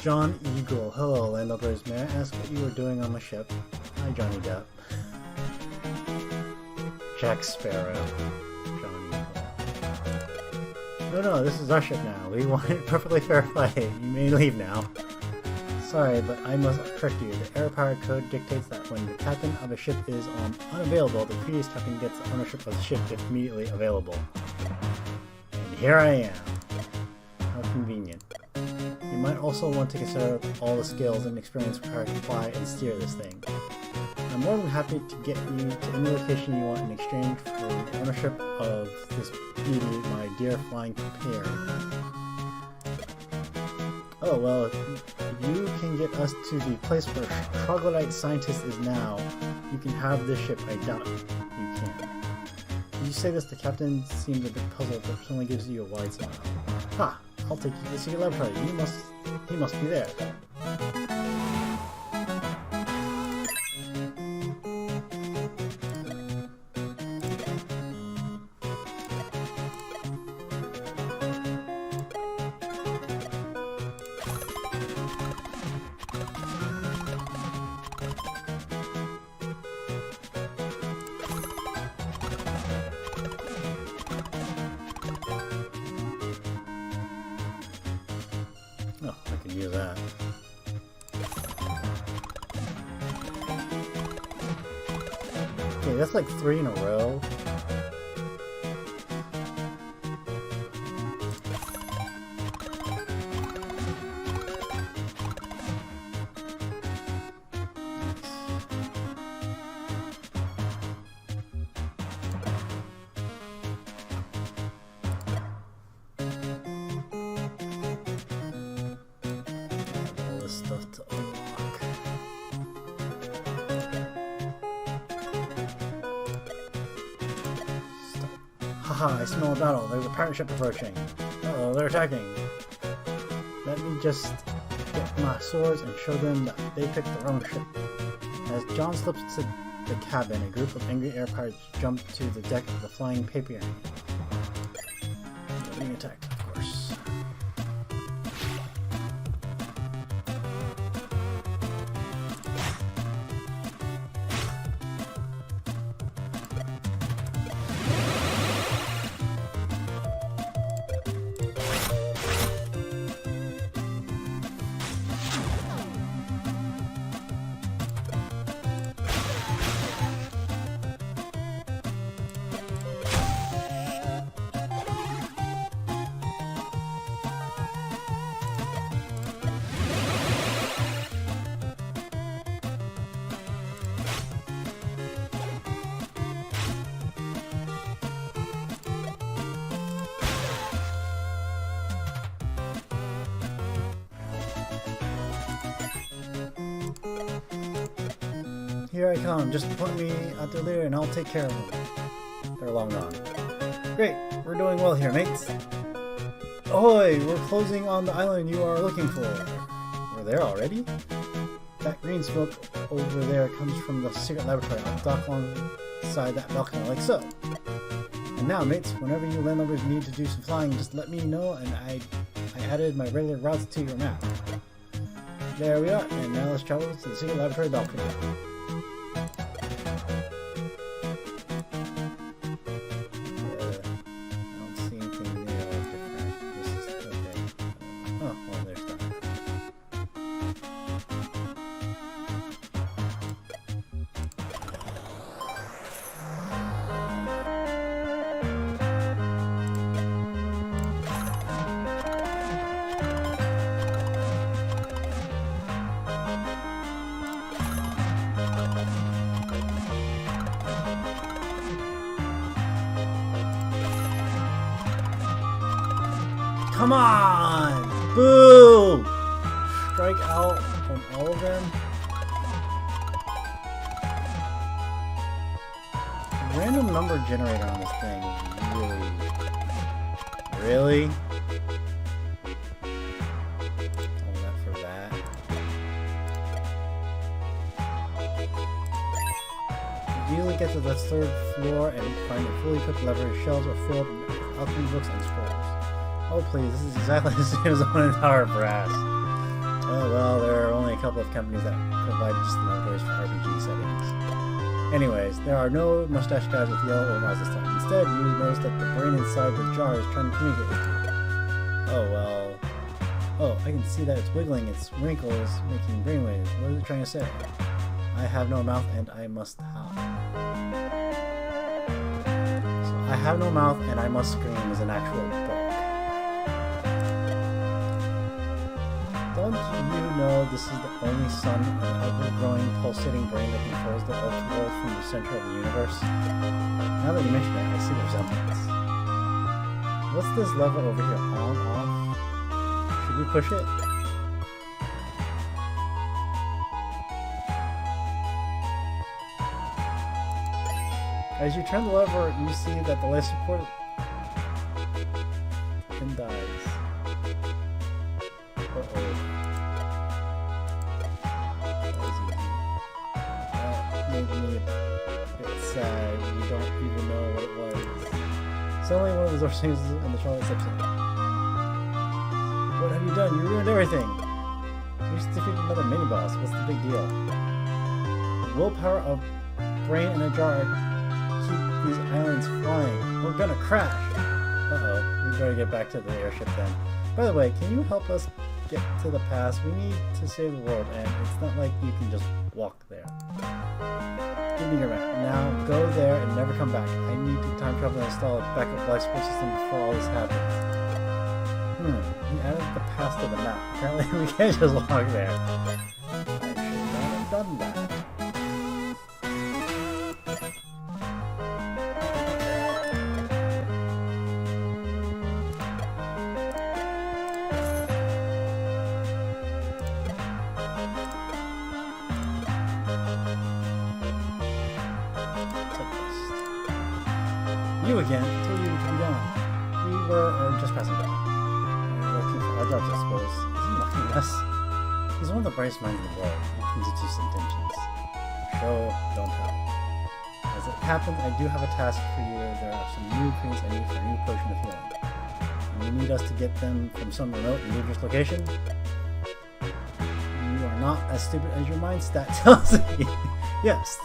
John Eagle. Hello, landlubbers. May I ask what you were doing on my ship? Hi, Johnny Depp. Jack Sparrow. John Eagle. No, this is our ship now. We want it perfectly fair play. You may leave now. Sorry, but I must correct you. The Air Pirate Code dictates that when the captain of a ship is unavailable, the previous captain gets ownership of the ship if immediately available. And here I am. How convenient. You might also want to consider all the skills and experience required to fly and steer this thing. I'm more than happy to get you to any location you want in exchange for the ownership of this beauty, my dear flying compare. Oh, well, if you can get us to the place where Troglodyte Scientist is now, you can have this ship. I doubt you can. When you say this, the captain seems a bit puzzled, but suddenly gives you a wide smile. Ha! I'll take you to see your laboratory. He must be there. could use that. Okay, that's like 3 in a row. Stuff to unlock. Stop. Haha, I smell a battle. There's a pirate ship approaching. Uh-oh, they're attacking. Let me just get my swords and show them that they picked the wrong ship. As John slips to the cabin, a group of angry air pirates jump to the deck of the flying paper. They're being attacked, of course. Here I come, just point me out there later and I'll take care of them. They're long gone. Great, we're doing well here, mates. Ahoy, we're closing on the island you are looking for. We're there already? That green smoke over there comes from the secret laboratory. I'll dock alongside that balcony like so. And now, mates, whenever you landlubbers need to do some flying, just let me know and I added my regular routes to your map. There we are, and now let's travel to the secret laboratory balcony. Come on! Boo! Strike out from all of them. The random number generator on this thing really? All that for that. You usually get to the 3rd floor and find a fully equipped lever. Shelves are filled with alchemy books and scrolls. Oh please, this is exactly the same as the one in Tower of Brass. Oh well, there are only a couple of companies that provide just the laboratories for RPG settings. Anyways, there are no mustache guys with yellow eyebrows this time. Instead, you notice that the brain inside the jar is trying to communicate with you. Oh well. Oh, I can see that it's wiggling its wrinkles, making brainwaves. What is it trying to say? I have no mouth and I must howl. So, I have no mouth and I must scream is an actual book. Don't you know this is the only sun of an ever-growing, pulsating brain that controls the ultra-world from the center of the universe? Now that you mention it, I see the resemblance. What's this lever over here? On, off? Should we push it? As you turn the lever, you see that the life support pin dies. Uh-oh. That was easy. That made me a bit sad. We don't even know what it was. Suddenly one of the doors changes and the Charlotte steps in. What have you done? You ruined everything! You just defeated another mini-boss. What's the big deal? The willpower of brain in a jar keep these islands flying. We're gonna crash! Uh-oh. We better get back to the airship then. By the way, can you help us get to the pass. We need to save the world, and it's not like you can just walk there. Give me your map. Now go there and never come back. I need to time travel and install a backup life support system before all this happens. We added the pass to the map. Apparently we can't just walk there. I should not have done that. You again? Told you to come down. We were just passing by. Looking for our jobs, I suppose. Is he mocking us? He's one of the brightest minds in the world. He can deduce intentions. Show, don't tell. As it happens, I do have a task for you. There are some new things I need for a new potion of healing. You need us to get them from some remote and dangerous location? You are not as stupid as your mind stat tells me. Yes,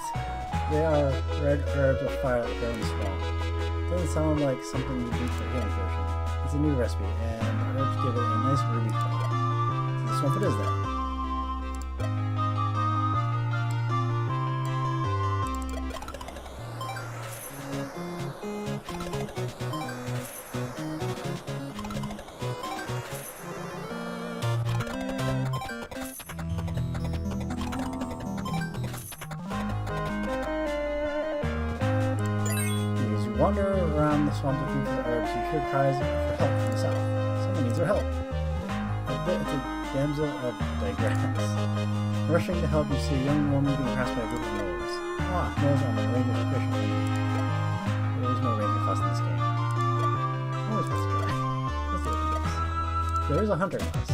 they are red herbs of fire that grow in the swamp. Doesn't sound like something you need for a healing potion. It's a new recipe, and the herbs give it a nice ruby color. So this swamp it is then. Wander around the swamp looking for the herbs. You hear cries for help from the south. Someone needs our help. I bet it's a damsel of digress. Rushing to help, you see a young woman being harassed by a group of gnolls. Gnolls are my range of fiction. There is no ranger class in this game. Always worth a try. Let's see what it does. There is a hunter class.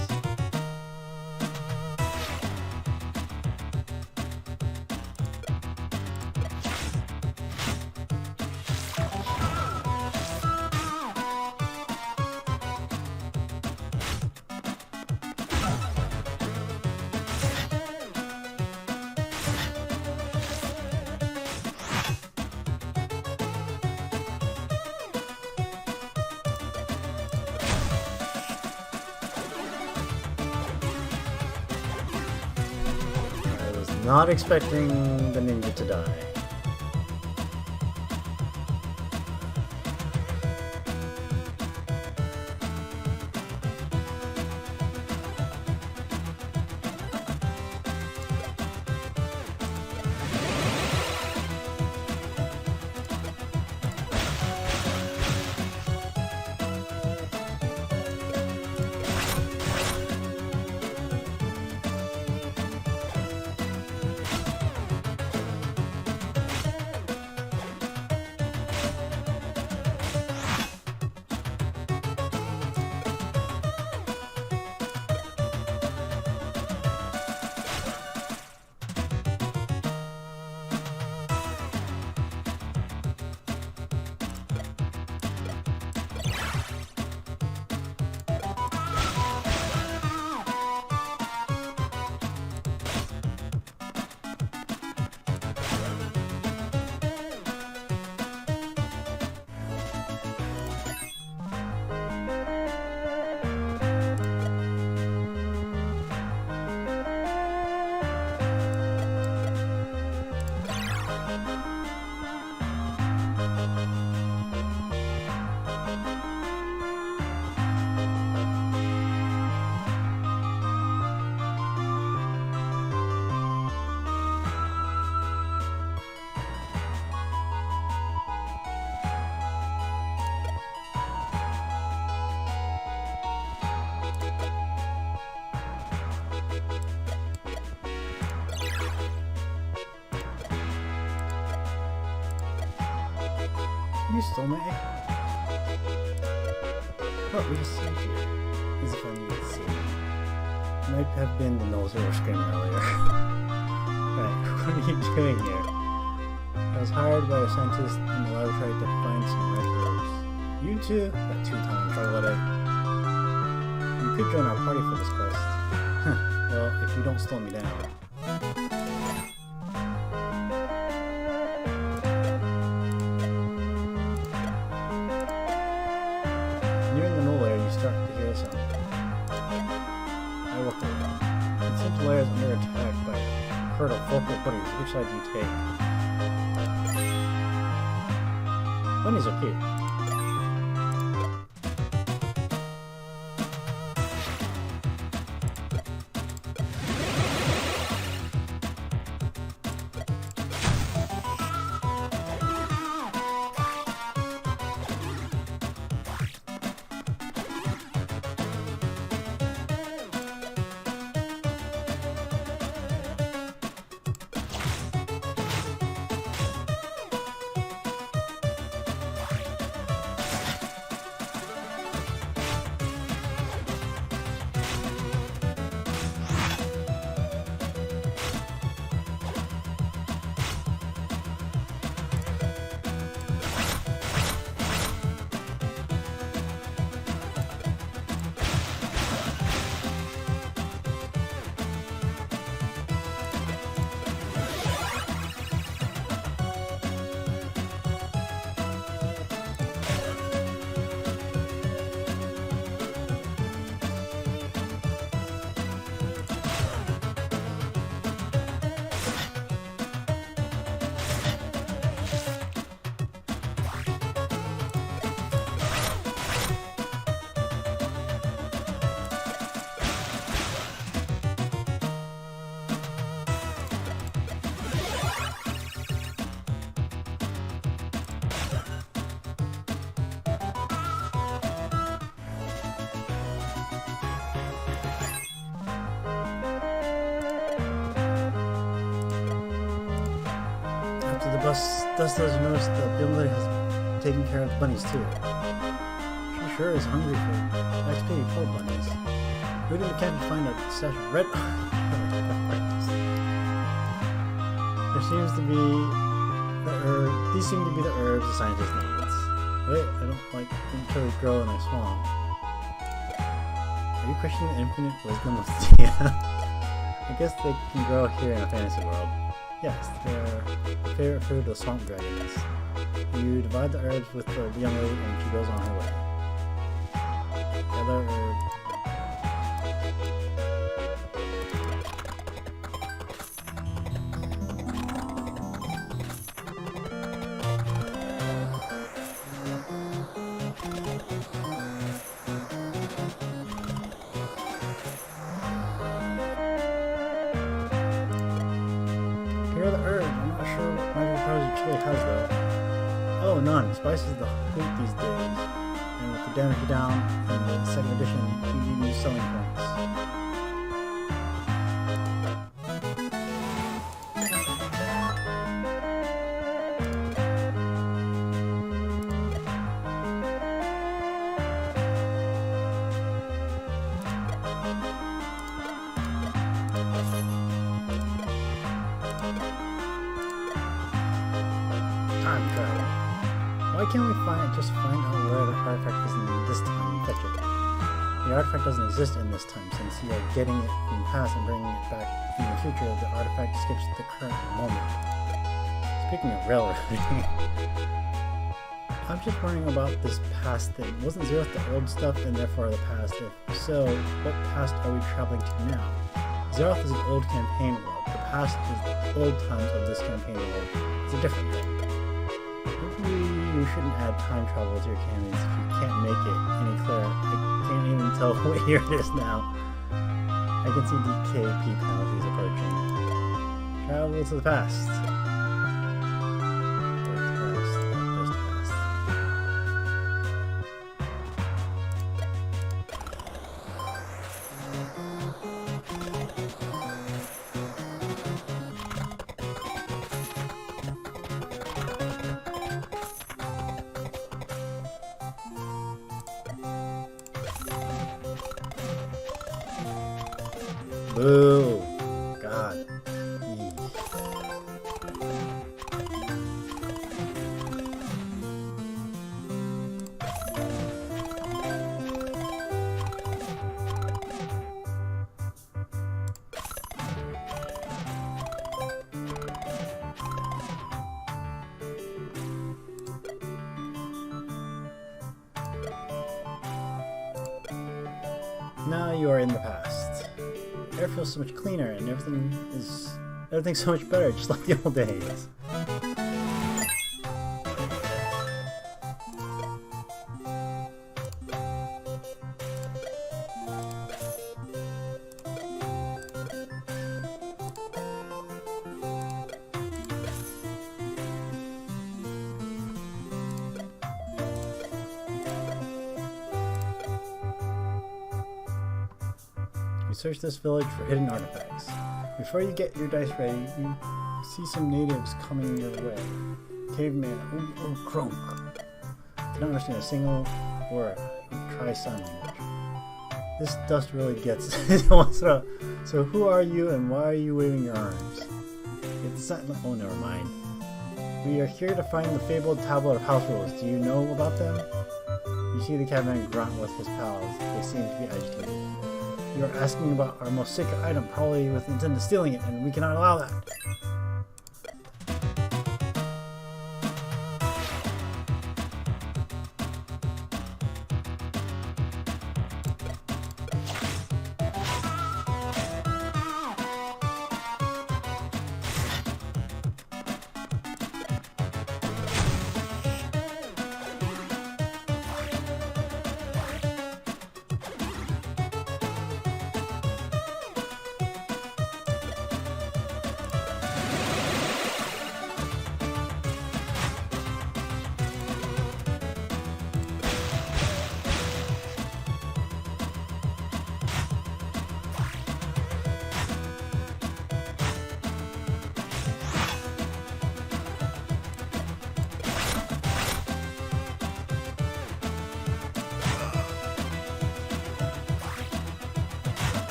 Not expecting the ninja to die. You stole my egg. What we just saved you. As if I needed to see you. Might have been the gnolls who were screaming earlier. Right, what are you doing here? I was hired by a scientist in the laboratory to find some red herbs. You too? That two-time troglodyte. You could join our party for this quest. Huh, well, if you don't slow me down. Nearing the knoll area, you start to hear the sound. I look around. It seems the lair is under attack by a herd of vocal bunnies. Which side do you take? Bunnies are cute. Thus does notice that the lady has taken care of the bunnies too. She sure is hungry for XP, poor bunnies. Who did the cat find a stash of red? There seems to be the herb. These seem to be the herbs the scientist needs. Wait, I don't like them to grow in a swamp. Are you questioning the infinite wisdom of Tia? I guess they can grow here in a fantasy world. Yes, they're the favorite food of the swamp dragons. You divide the herbs with the young lady and she goes on her way. The other herb... Here are the herbs. I'm not sure what magic powers it truly has though. Oh, none. Spice is the hoot these days. And with the damage down in the second edition, you need new selling points. Time travel. Why can't we just find out where the artifact is in this time and fetch it? The artifact doesn't exist in this time since you are getting it from the past and bringing it back in the future. The artifact skips the current moment. Speaking of railroading, I'm just worrying about this past thing. Wasn't Zeroth the old stuff and therefore the past? If so, what past are we traveling to now? Zeroth is an old campaign world. The past is the old times of this campaign world. It's a different thing. Maybe you shouldn't add time travel to your canons if you can't make it any clearer. I can't even tell what year it is now. I can see DKP penalties approaching. Travel to the past. There's the past. There's the past. Boo! God. Eesh. Now you are in the past. Air feels so much cleaner and everything's so much better, just like the old days. Search this village for hidden artifacts. Before you get your dice ready, you see some natives coming your way. Caveman, croak. I don't understand a single word. Try sign language. This dust really gets. So who are you and why are you waving your arms? It's not. Oh, never mind. We are here to find the fabled tablet of house rules. Do you know about them? You see the caveman grunt with his pals. They seem to be agitated. You are asking about our most sacred item, probably with intent of stealing it, and we cannot allow that.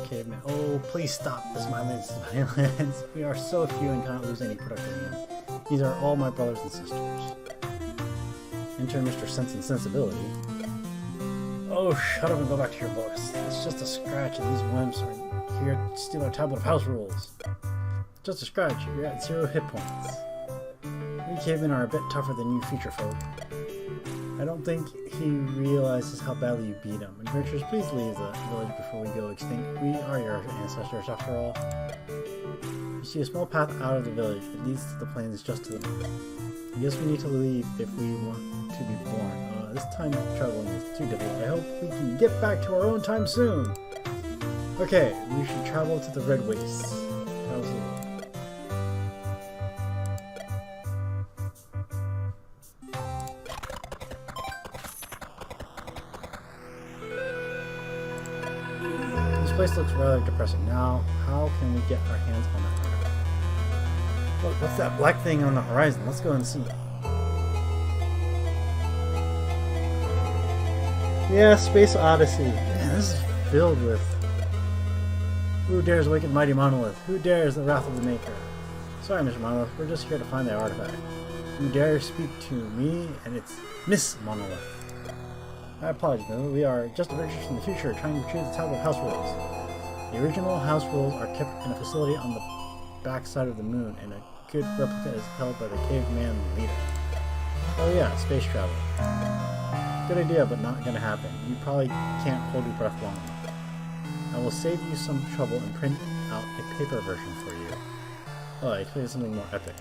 Caveman. Oh, please stop this violence. We are so few and cannot lose any productive men. These are all my brothers and sisters. Enter Mr. Sense and Sensibility. Oh, shut up and go back to your books. It's just a scratch and these wimps are here to steal our tablet of house rules. Just a scratch. You're at 0 hit points. We cavemen are a bit tougher than you future folk. I don't think he realizes how badly you beat him. Adventurers, please leave the village before we go extinct. We are your ancestors, after all. You see a small path out of the village. It leads to the plains just to the north. I guess we need to leave if we want to be born. This time traveling is too difficult. I hope we can get back to our own time soon. Okay, we should travel to the Red Wastes. This place looks rather depressing. Now, how can we get our hands on that artifact? Look, what's that black thing on the horizon? Let's go and see. Yeah, Space Odyssey. Man, this is filled with... Who dares awaken mighty Monolith? Who dares the wrath of the Maker? Sorry, Mr. Monolith, we're just here to find the artifact. You dare speak to me, and it's Miss Monolith. I apologize, though. We are just adventurers from the future trying to retrieve the tablet of house rules. The original house rules are kept in a facility on the back side of the moon, and a good replica is held by the caveman leader. Oh yeah, space travel. Good idea, but not gonna happen. You probably can't hold your breath long enough. I will save you some trouble and print out a paper version for you. Oh, I expected something more epic.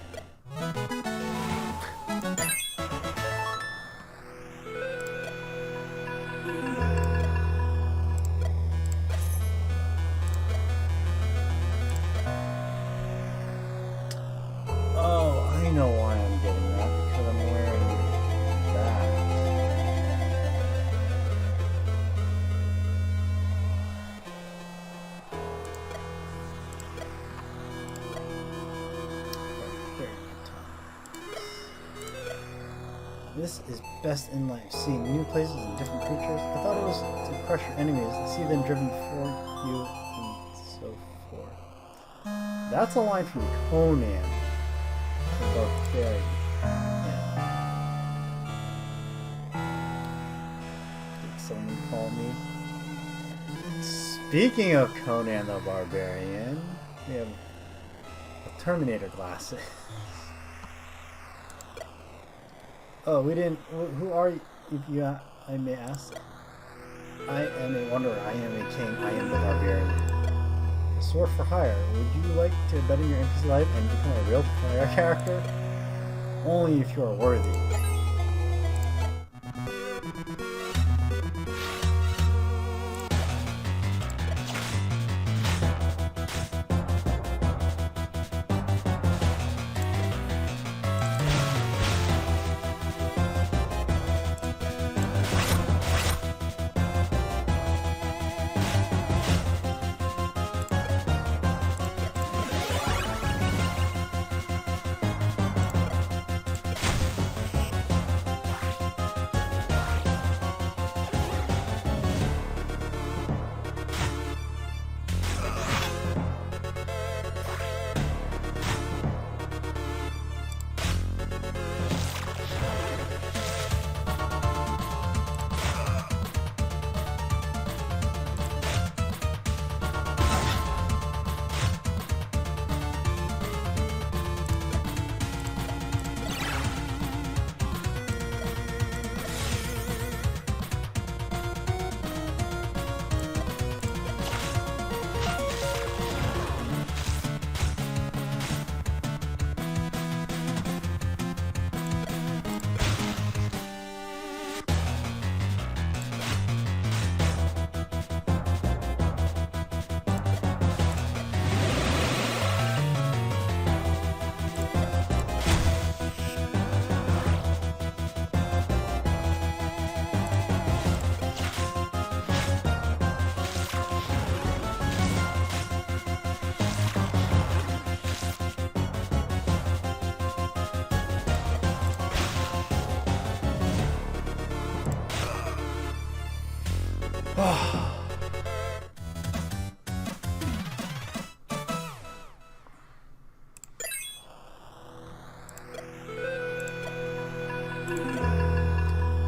I know why I'm getting that, because I'm wearing that. This is best in life, seeing new places and different creatures. I thought it was to crush your enemies, to see them driven before you, and so forth. That's a line from Conan the Barbarian. Did someone call me? Speaking of Conan the Barbarian, we have Terminator glasses. Oh, we didn't. Who are you, if you, I may ask? I am a wanderer. I am a king. I am the barbarian. A sword for hire. Would you like to abandon your NPC life and become a real player character? Only if you are worthy.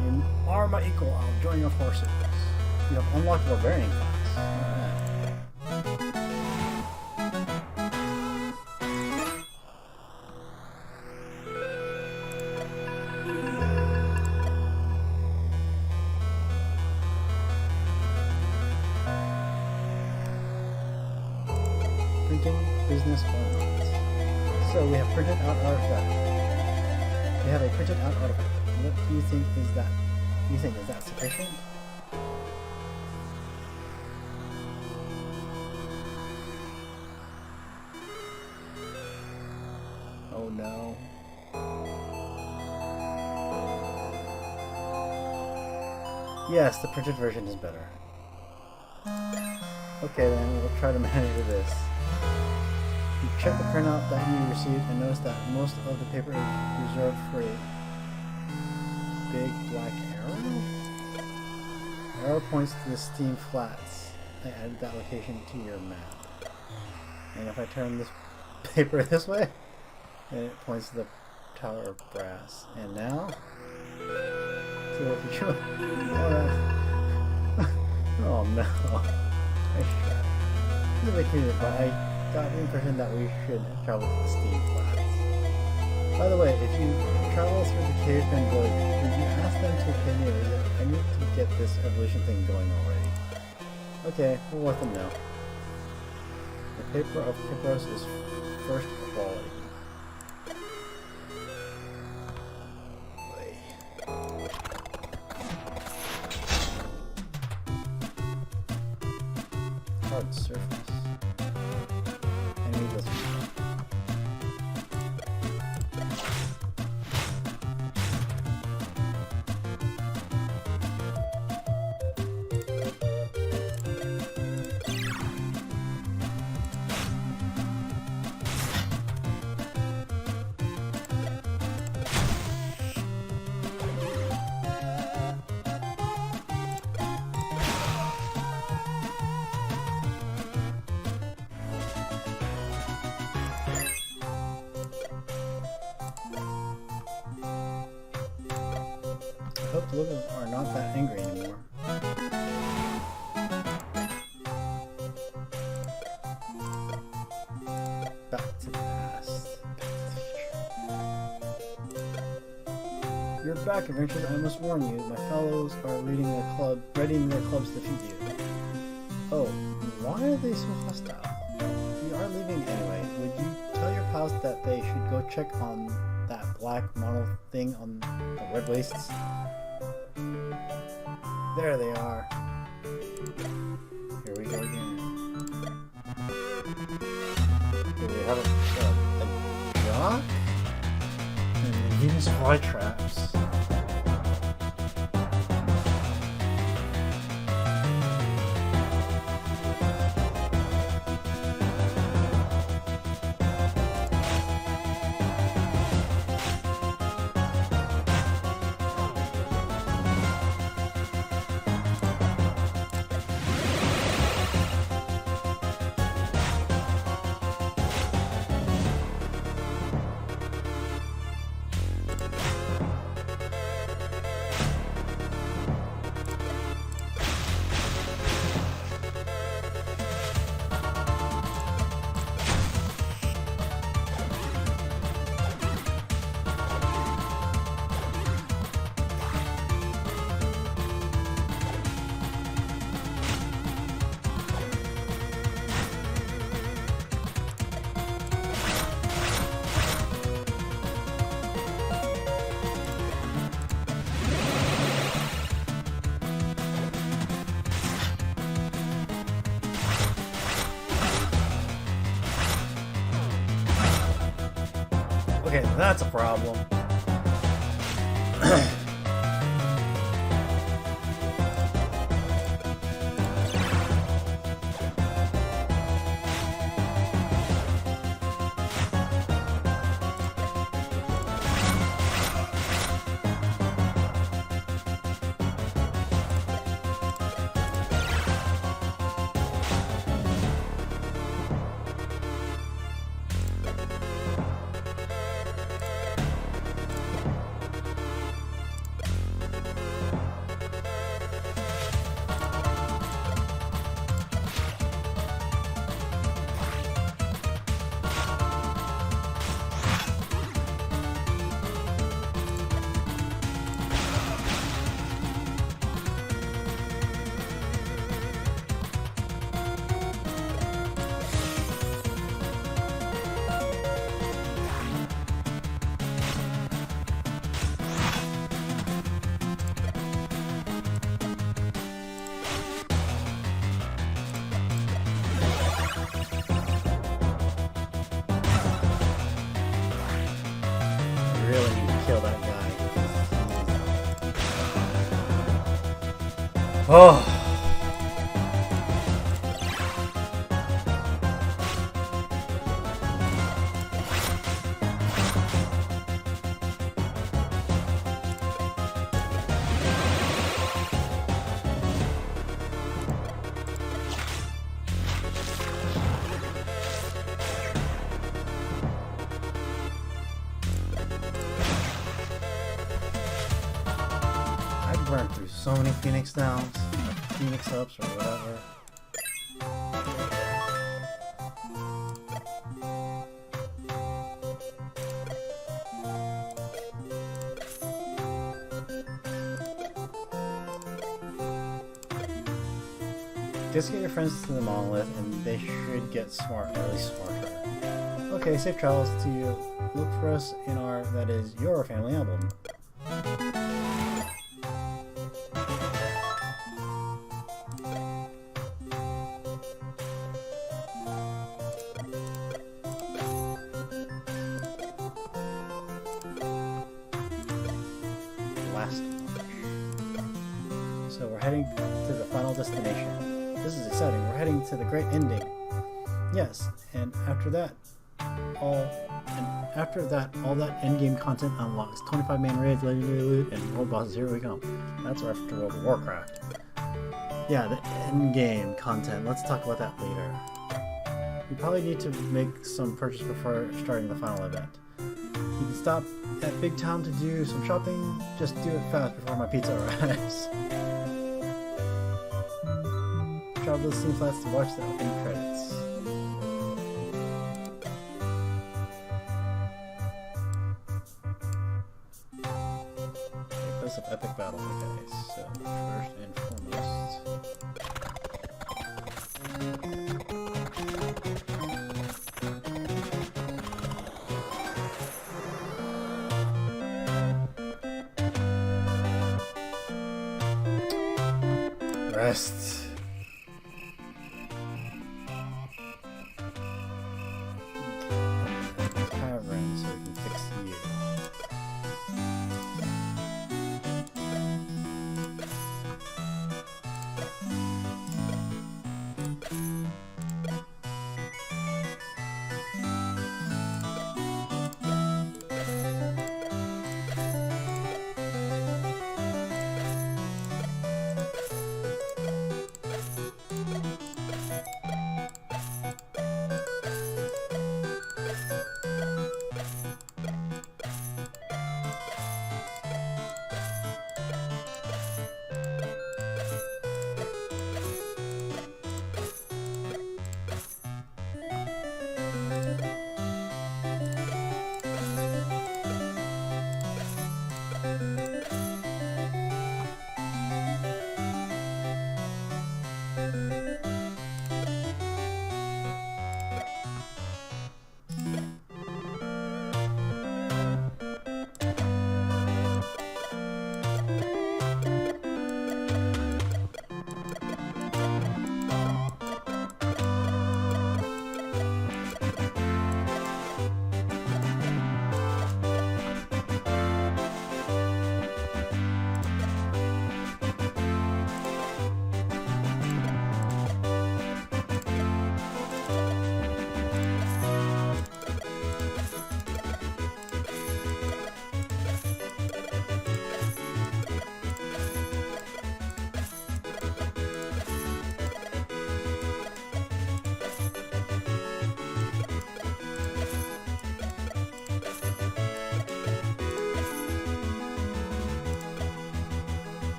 You are my equal. I'll join your forces. You have unlocked the barbarian class. Printing business ornaments. So we have printed out artifact. We have a printed out artifact. What do you think is that? Is that sufficient? Oh no. Yes, the printed version is better. Okay then, we'll try to manage this. You check the printout that you received and notice that most of the paper is reserved for a big black arrow? Arrow points to the steam flats. I added that location to your map. And if I turn this paper this way, then it points to the Tower of Brass. And now? So if you oh no. I shot. This is a bit but I got the impression that we should travel to the steam flats. By the way, if you travel through the caveman village, would you ask them to pay me a visit? I need to get this evolution thing going already. Okay, we'll let them know. The paper of Pipros is first quality. Hard surface. I need this one. hope the locals are not that angry anymore. Back to the past. You're back, adventurers. I must warn you, my fellows are readying their clubs to defeat you. Oh, why are they so hostile? We are leaving anyway. Would you tell your pals that they should go check on that black model thing on the red wastes? There they are. Here we go again. Here we have a dock? And these fly traps. Okay, that's a problem. Really need to kill that guy. Oh. Burned through so many Phoenix Downs, or Phoenix Ups, or whatever. Just get your friends to the monolith, and they should get smart, or at least smarter. Okay, safe travels to you. Look for us in our, that is, your family album. So we're heading to the final destination. This is exciting. We're heading to the great ending. Yes, and after that, all that endgame content unlocks. 25 main raids, legendary loot, and world bosses. Here we come. That's after World of Warcraft. Yeah, the endgame content. Let's talk about that later. You probably need to make some purchase before starting the final event. You can stop at Big Town to do some shopping. Just do it fast before my pizza arrives. Travel seems last to watch the opening credits. Okay, place of epic battle. Okay, so first and foremost. Rest. Tavern, so we can fix you.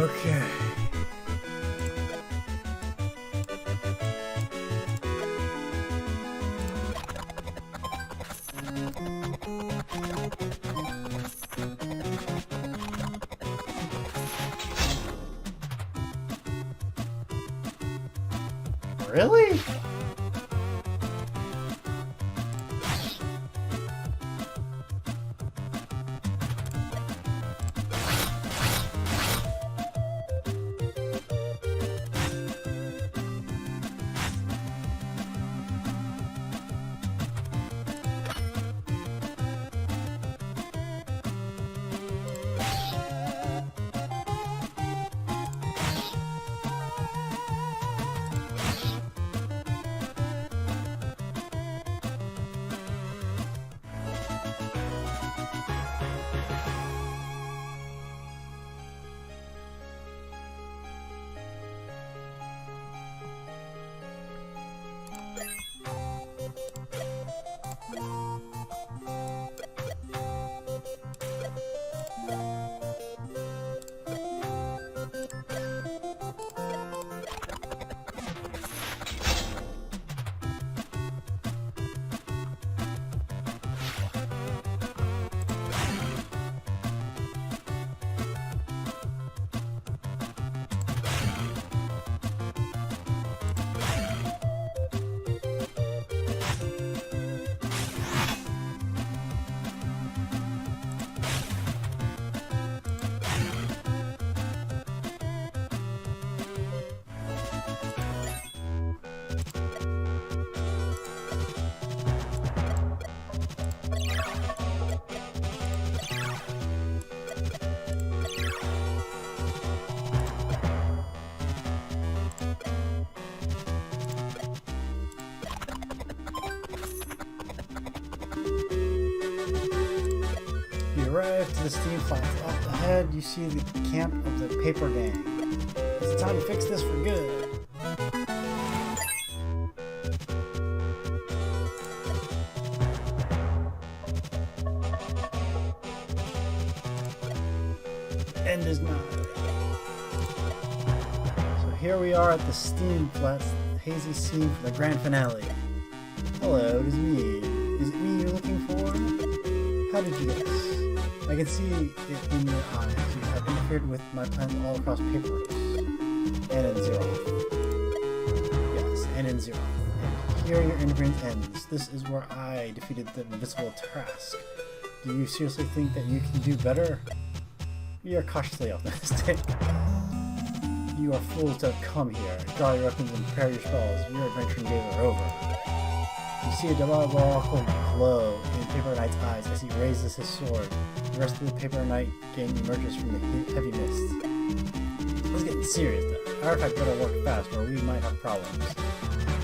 Okay. Really? to the steam flats. Up ahead, you see the camp of the paper gang. It's time to fix this for good. End is nigh. So here we are at the steam flats, hazy scene for the grand finale. Hello, it is me. Is it me you're looking for? How did you guess? I can see it in your eyes. You have interfered with my plans all across Paperos. And in Zero. Yes, and in Zero. And here your interference ends. This is where I defeated the invisible Trask. Do you seriously think that you can do better? We are cautiously optimistic. You are fools to have come here. Draw your weapons and prepare your spells. Your adventuring days are over. You see a diabolical glow in Paper Knight's eyes as he raises his sword. The rest of the Paper Knight gang emerges from the heavy mist. Let's get serious though. Artifact better work fast or we might have problems.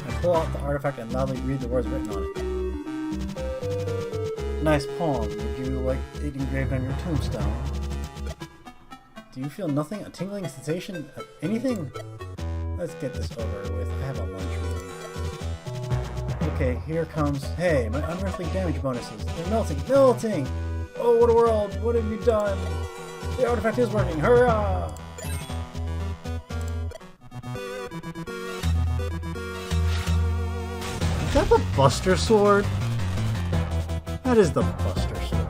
I pull out the artifact and loudly read the words written on it. Nice poem. Would you like it engraved on your tombstone? Do you feel nothing? A tingling sensation? Anything? Let's get this over with. I have a lunch meeting. Okay, here comes... Hey, my unearthly damage bonuses. They're melting. Melting! Oh, what a world! What have you done? The artifact is working! Hurrah! Is that the Buster Sword? That is the Buster Sword.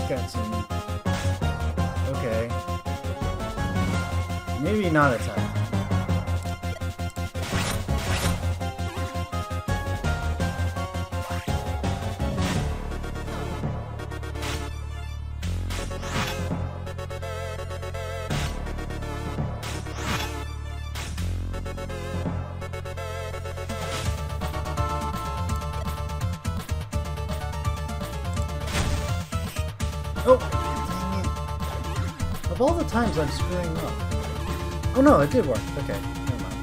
Got some... Okay. Maybe not a time. Oh, dang it. Of all the times I'm screwing up. Oh no, it did work. Okay, never mind.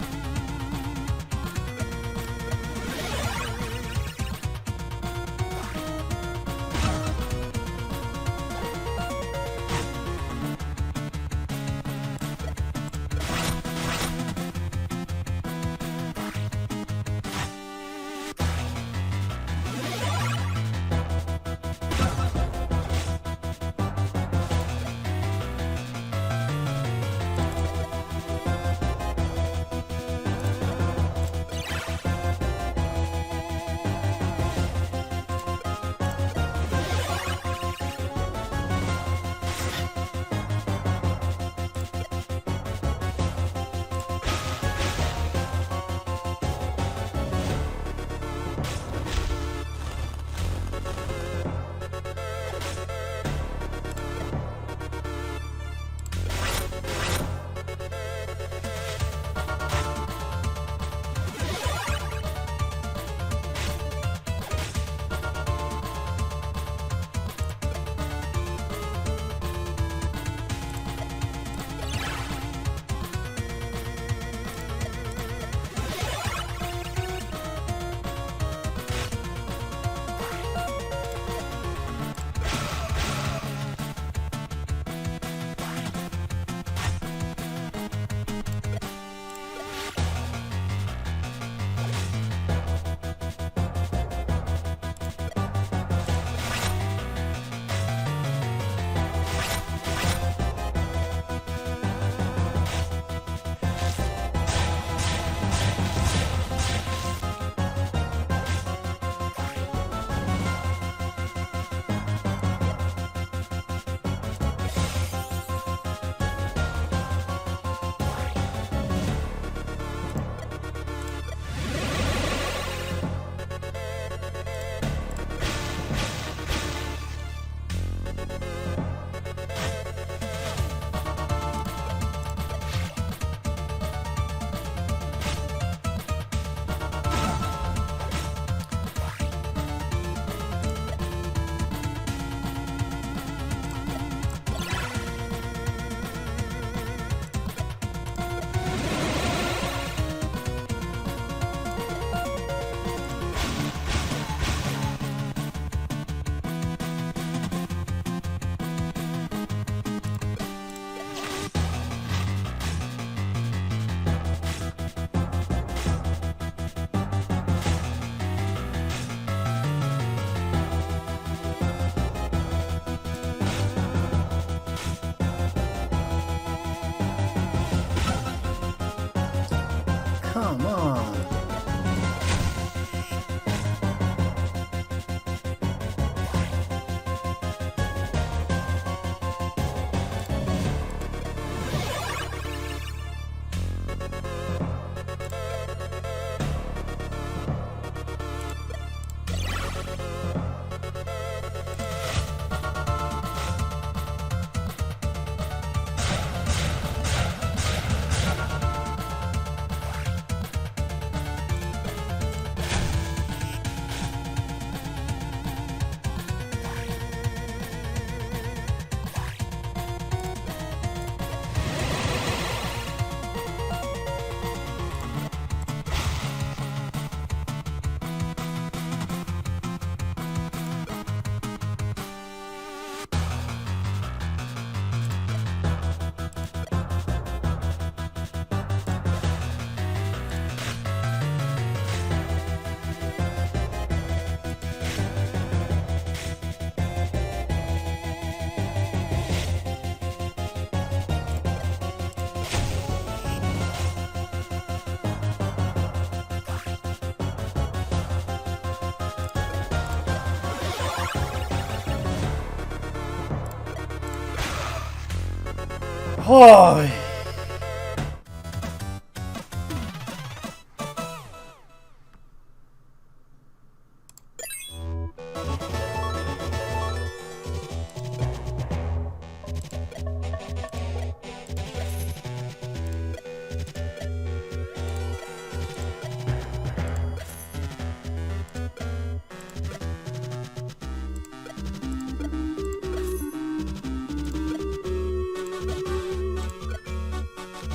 Oh.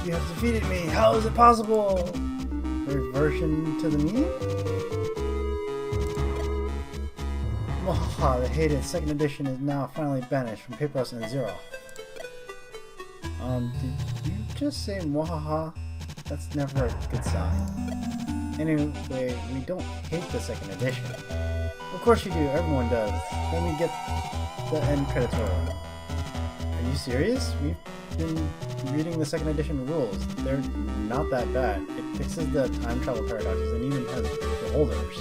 You have defeated me. How is it possible? Reversion to the mean? Mwahaha, the hated second edition is now finally banished from Paperos and Zero. Did you just say mwahaha? That's never a good sign. Anyway, we don't hate the second edition. Of course you do, everyone does. Let me get the end credits rolling. Are you serious? We've been reading the second edition rules. They're not that bad. It fixes the time travel paradoxes and even has beholders.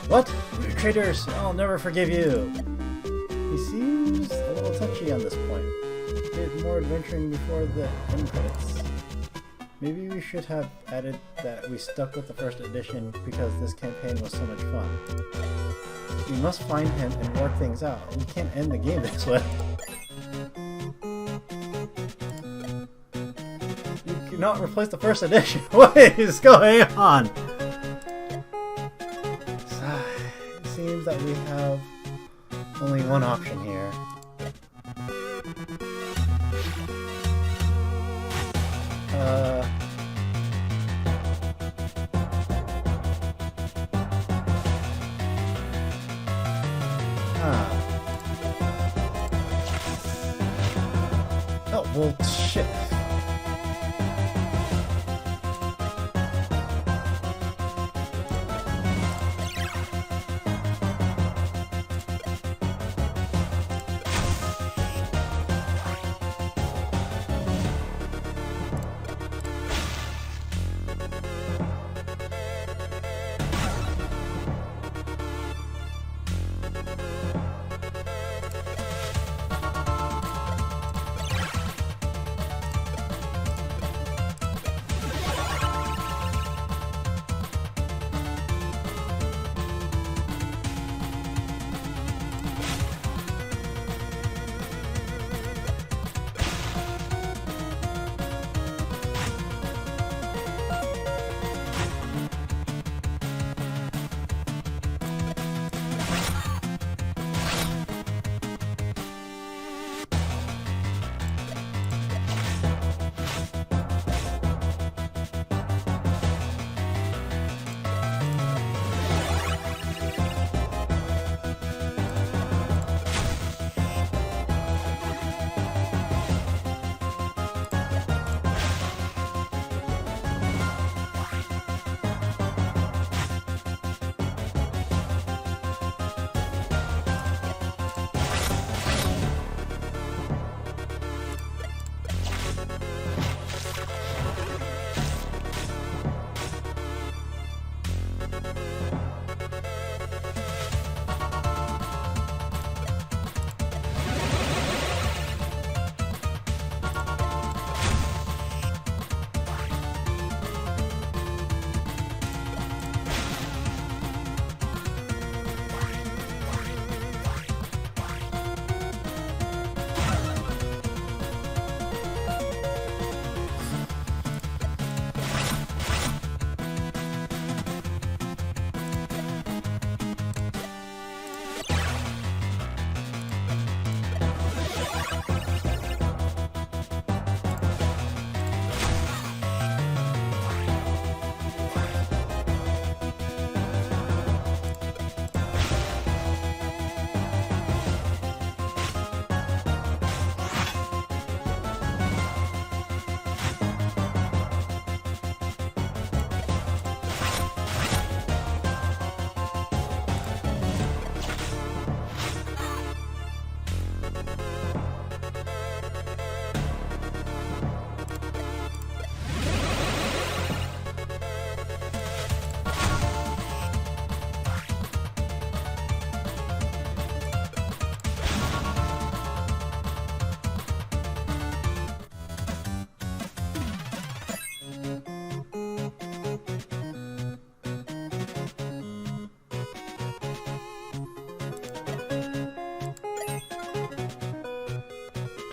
What? You traitors! I'll never forgive you! He seems a little touchy on this point. A bit more adventuring before the end credits. Maybe we should have added that we stuck with the first edition because this campaign was so much fun. We must find him and work things out. We can't end the game this way. Not replace the first edition. What is going on? It seems that we have only one option here. Oh, well, shit.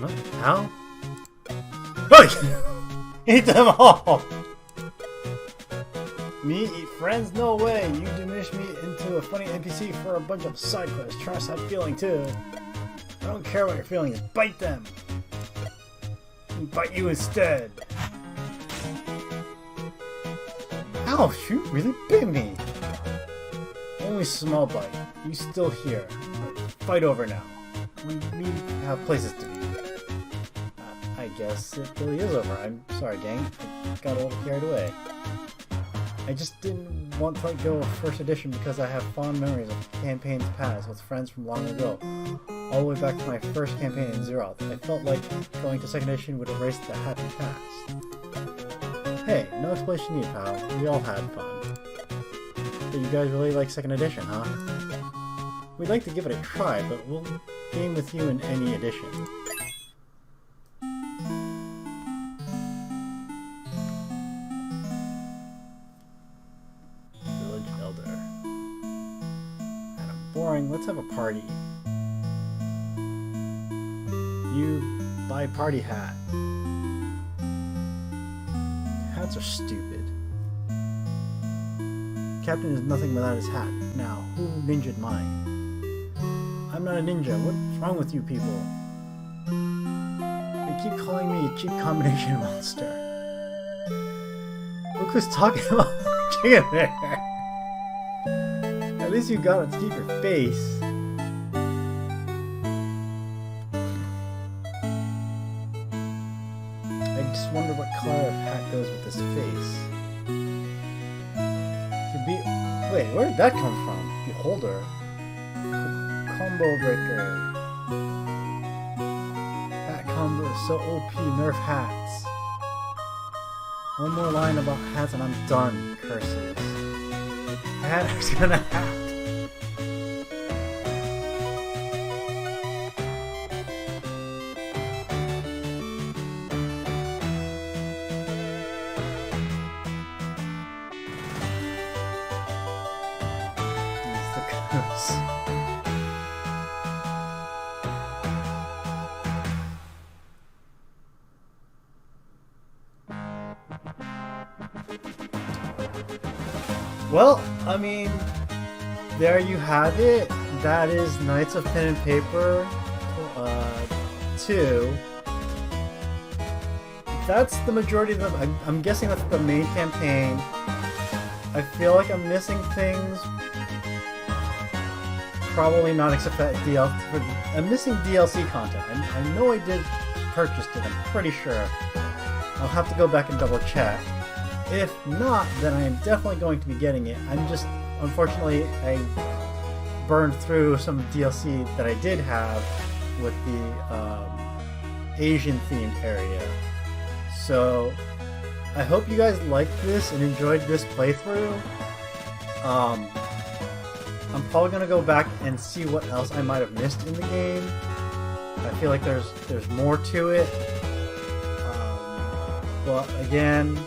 What? How? Eat them all! Me eat friends? No way! You diminish me into a funny NPC for a bunch of side quests. Trust that feeling too. I don't care what your feeling is. Bite them! Bite you instead! Ow! You really bit me! Only small bite. You still here. Fight over now. We have places to be. I guess it really is over. I'm sorry, gang. I got a little carried away. I just didn't want to let go of First Edition because I have fond memories of campaigns past with friends from long ago. All the way back to my first campaign in Zeroth. I felt like going to Second Edition would erase the happy past. Hey, no explanation needed, pal. We all had fun. But you guys really like Second Edition, huh? We'd like to give it a try, but we'll game with you in any edition. Village Elder. Adam, boring. Let's have a party. You buy party hat. Hats are stupid. Captain is nothing without his hat. Now, who ninja'd mine? I'm not a ninja. What's wrong with you people? They keep calling me a cheap combination monster. Look who's talking about chicken there. At least you got it to keep your face. I just wonder what color of hat goes with this face. Could be. Wait, where did that come from? Beholder. Combo breaker. Hat combo is so OP. Nerf hats. One more line about hats and I'm done. Curses. Hatter's gonna hat. He's the goose. Well, I mean, there you have it. That is Knights of Pen and Paper 2. That's the majority of them. I'm guessing that's the main campaign. I feel like I'm missing things. Probably not, except that DLC. I'm missing DLC content. I know I did purchase it. I'm pretty sure. I'll have to go back and double check. If not, then I am definitely going to be getting it. I'm just, unfortunately, I burned through some DLC that I did have with the Asian themed area. So, I hope you guys liked this and enjoyed this playthrough. I'm probably going to go back and see what else I might have missed in the game. I feel like there's more to it. But again,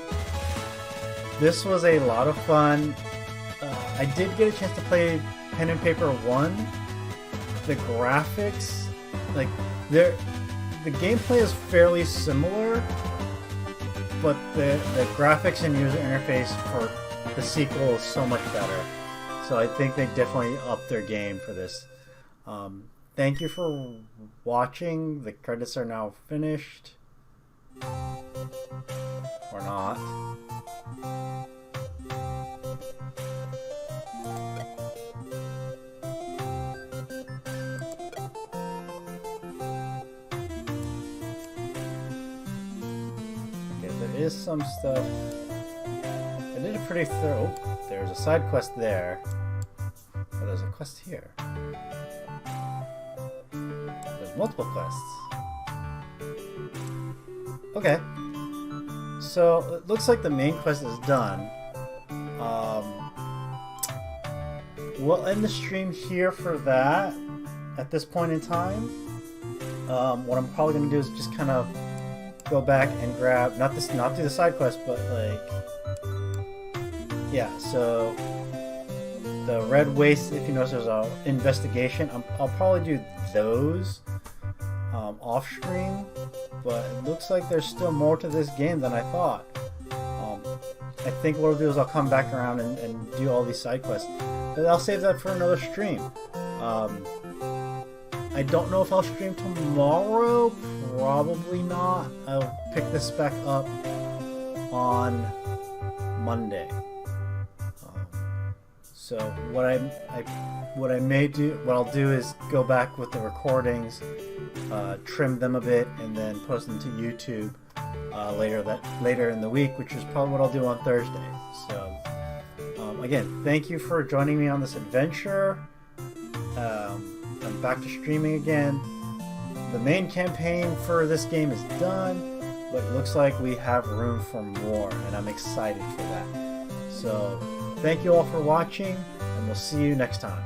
this was a lot of fun. I did get a chance to play Pen and Paper 1. The graphics, like, the gameplay is fairly similar, but the graphics and user interface for the sequel is so much better. So I think they definitely upped their game for this. Thank you for watching. The credits are now finished. Or not. Okay, there is some stuff. I did a pretty thorough. Oh, there's a side quest there. Oh, there's a quest here. There's multiple quests. Okay. So, it looks like the main quest is done. We'll end the stream here for that at this point in time. What I'm probably going to do is just kind of go back and grab, not do the side quest, but like, yeah, so the Red Waste, if you notice there's an investigation, I'll probably do those. off stream, but it looks like there's still more to this game than I thought. I think what I'll do is I'll come back around and do all these side quests, but I'll save that for another stream. I don't know if I'll stream tomorrow. Probably not. I'll pick this back up on Monday. So what I'll do is go back with the recordings, trim them a bit, and then post them to YouTube later in the week, which is probably what I'll do on Thursday. So again, thank you for joining me on this adventure. I'm back to streaming again. The main campaign for this game is done, but it looks like we have room for more, and I'm excited for that. So thank you all for watching, and we'll see you next time.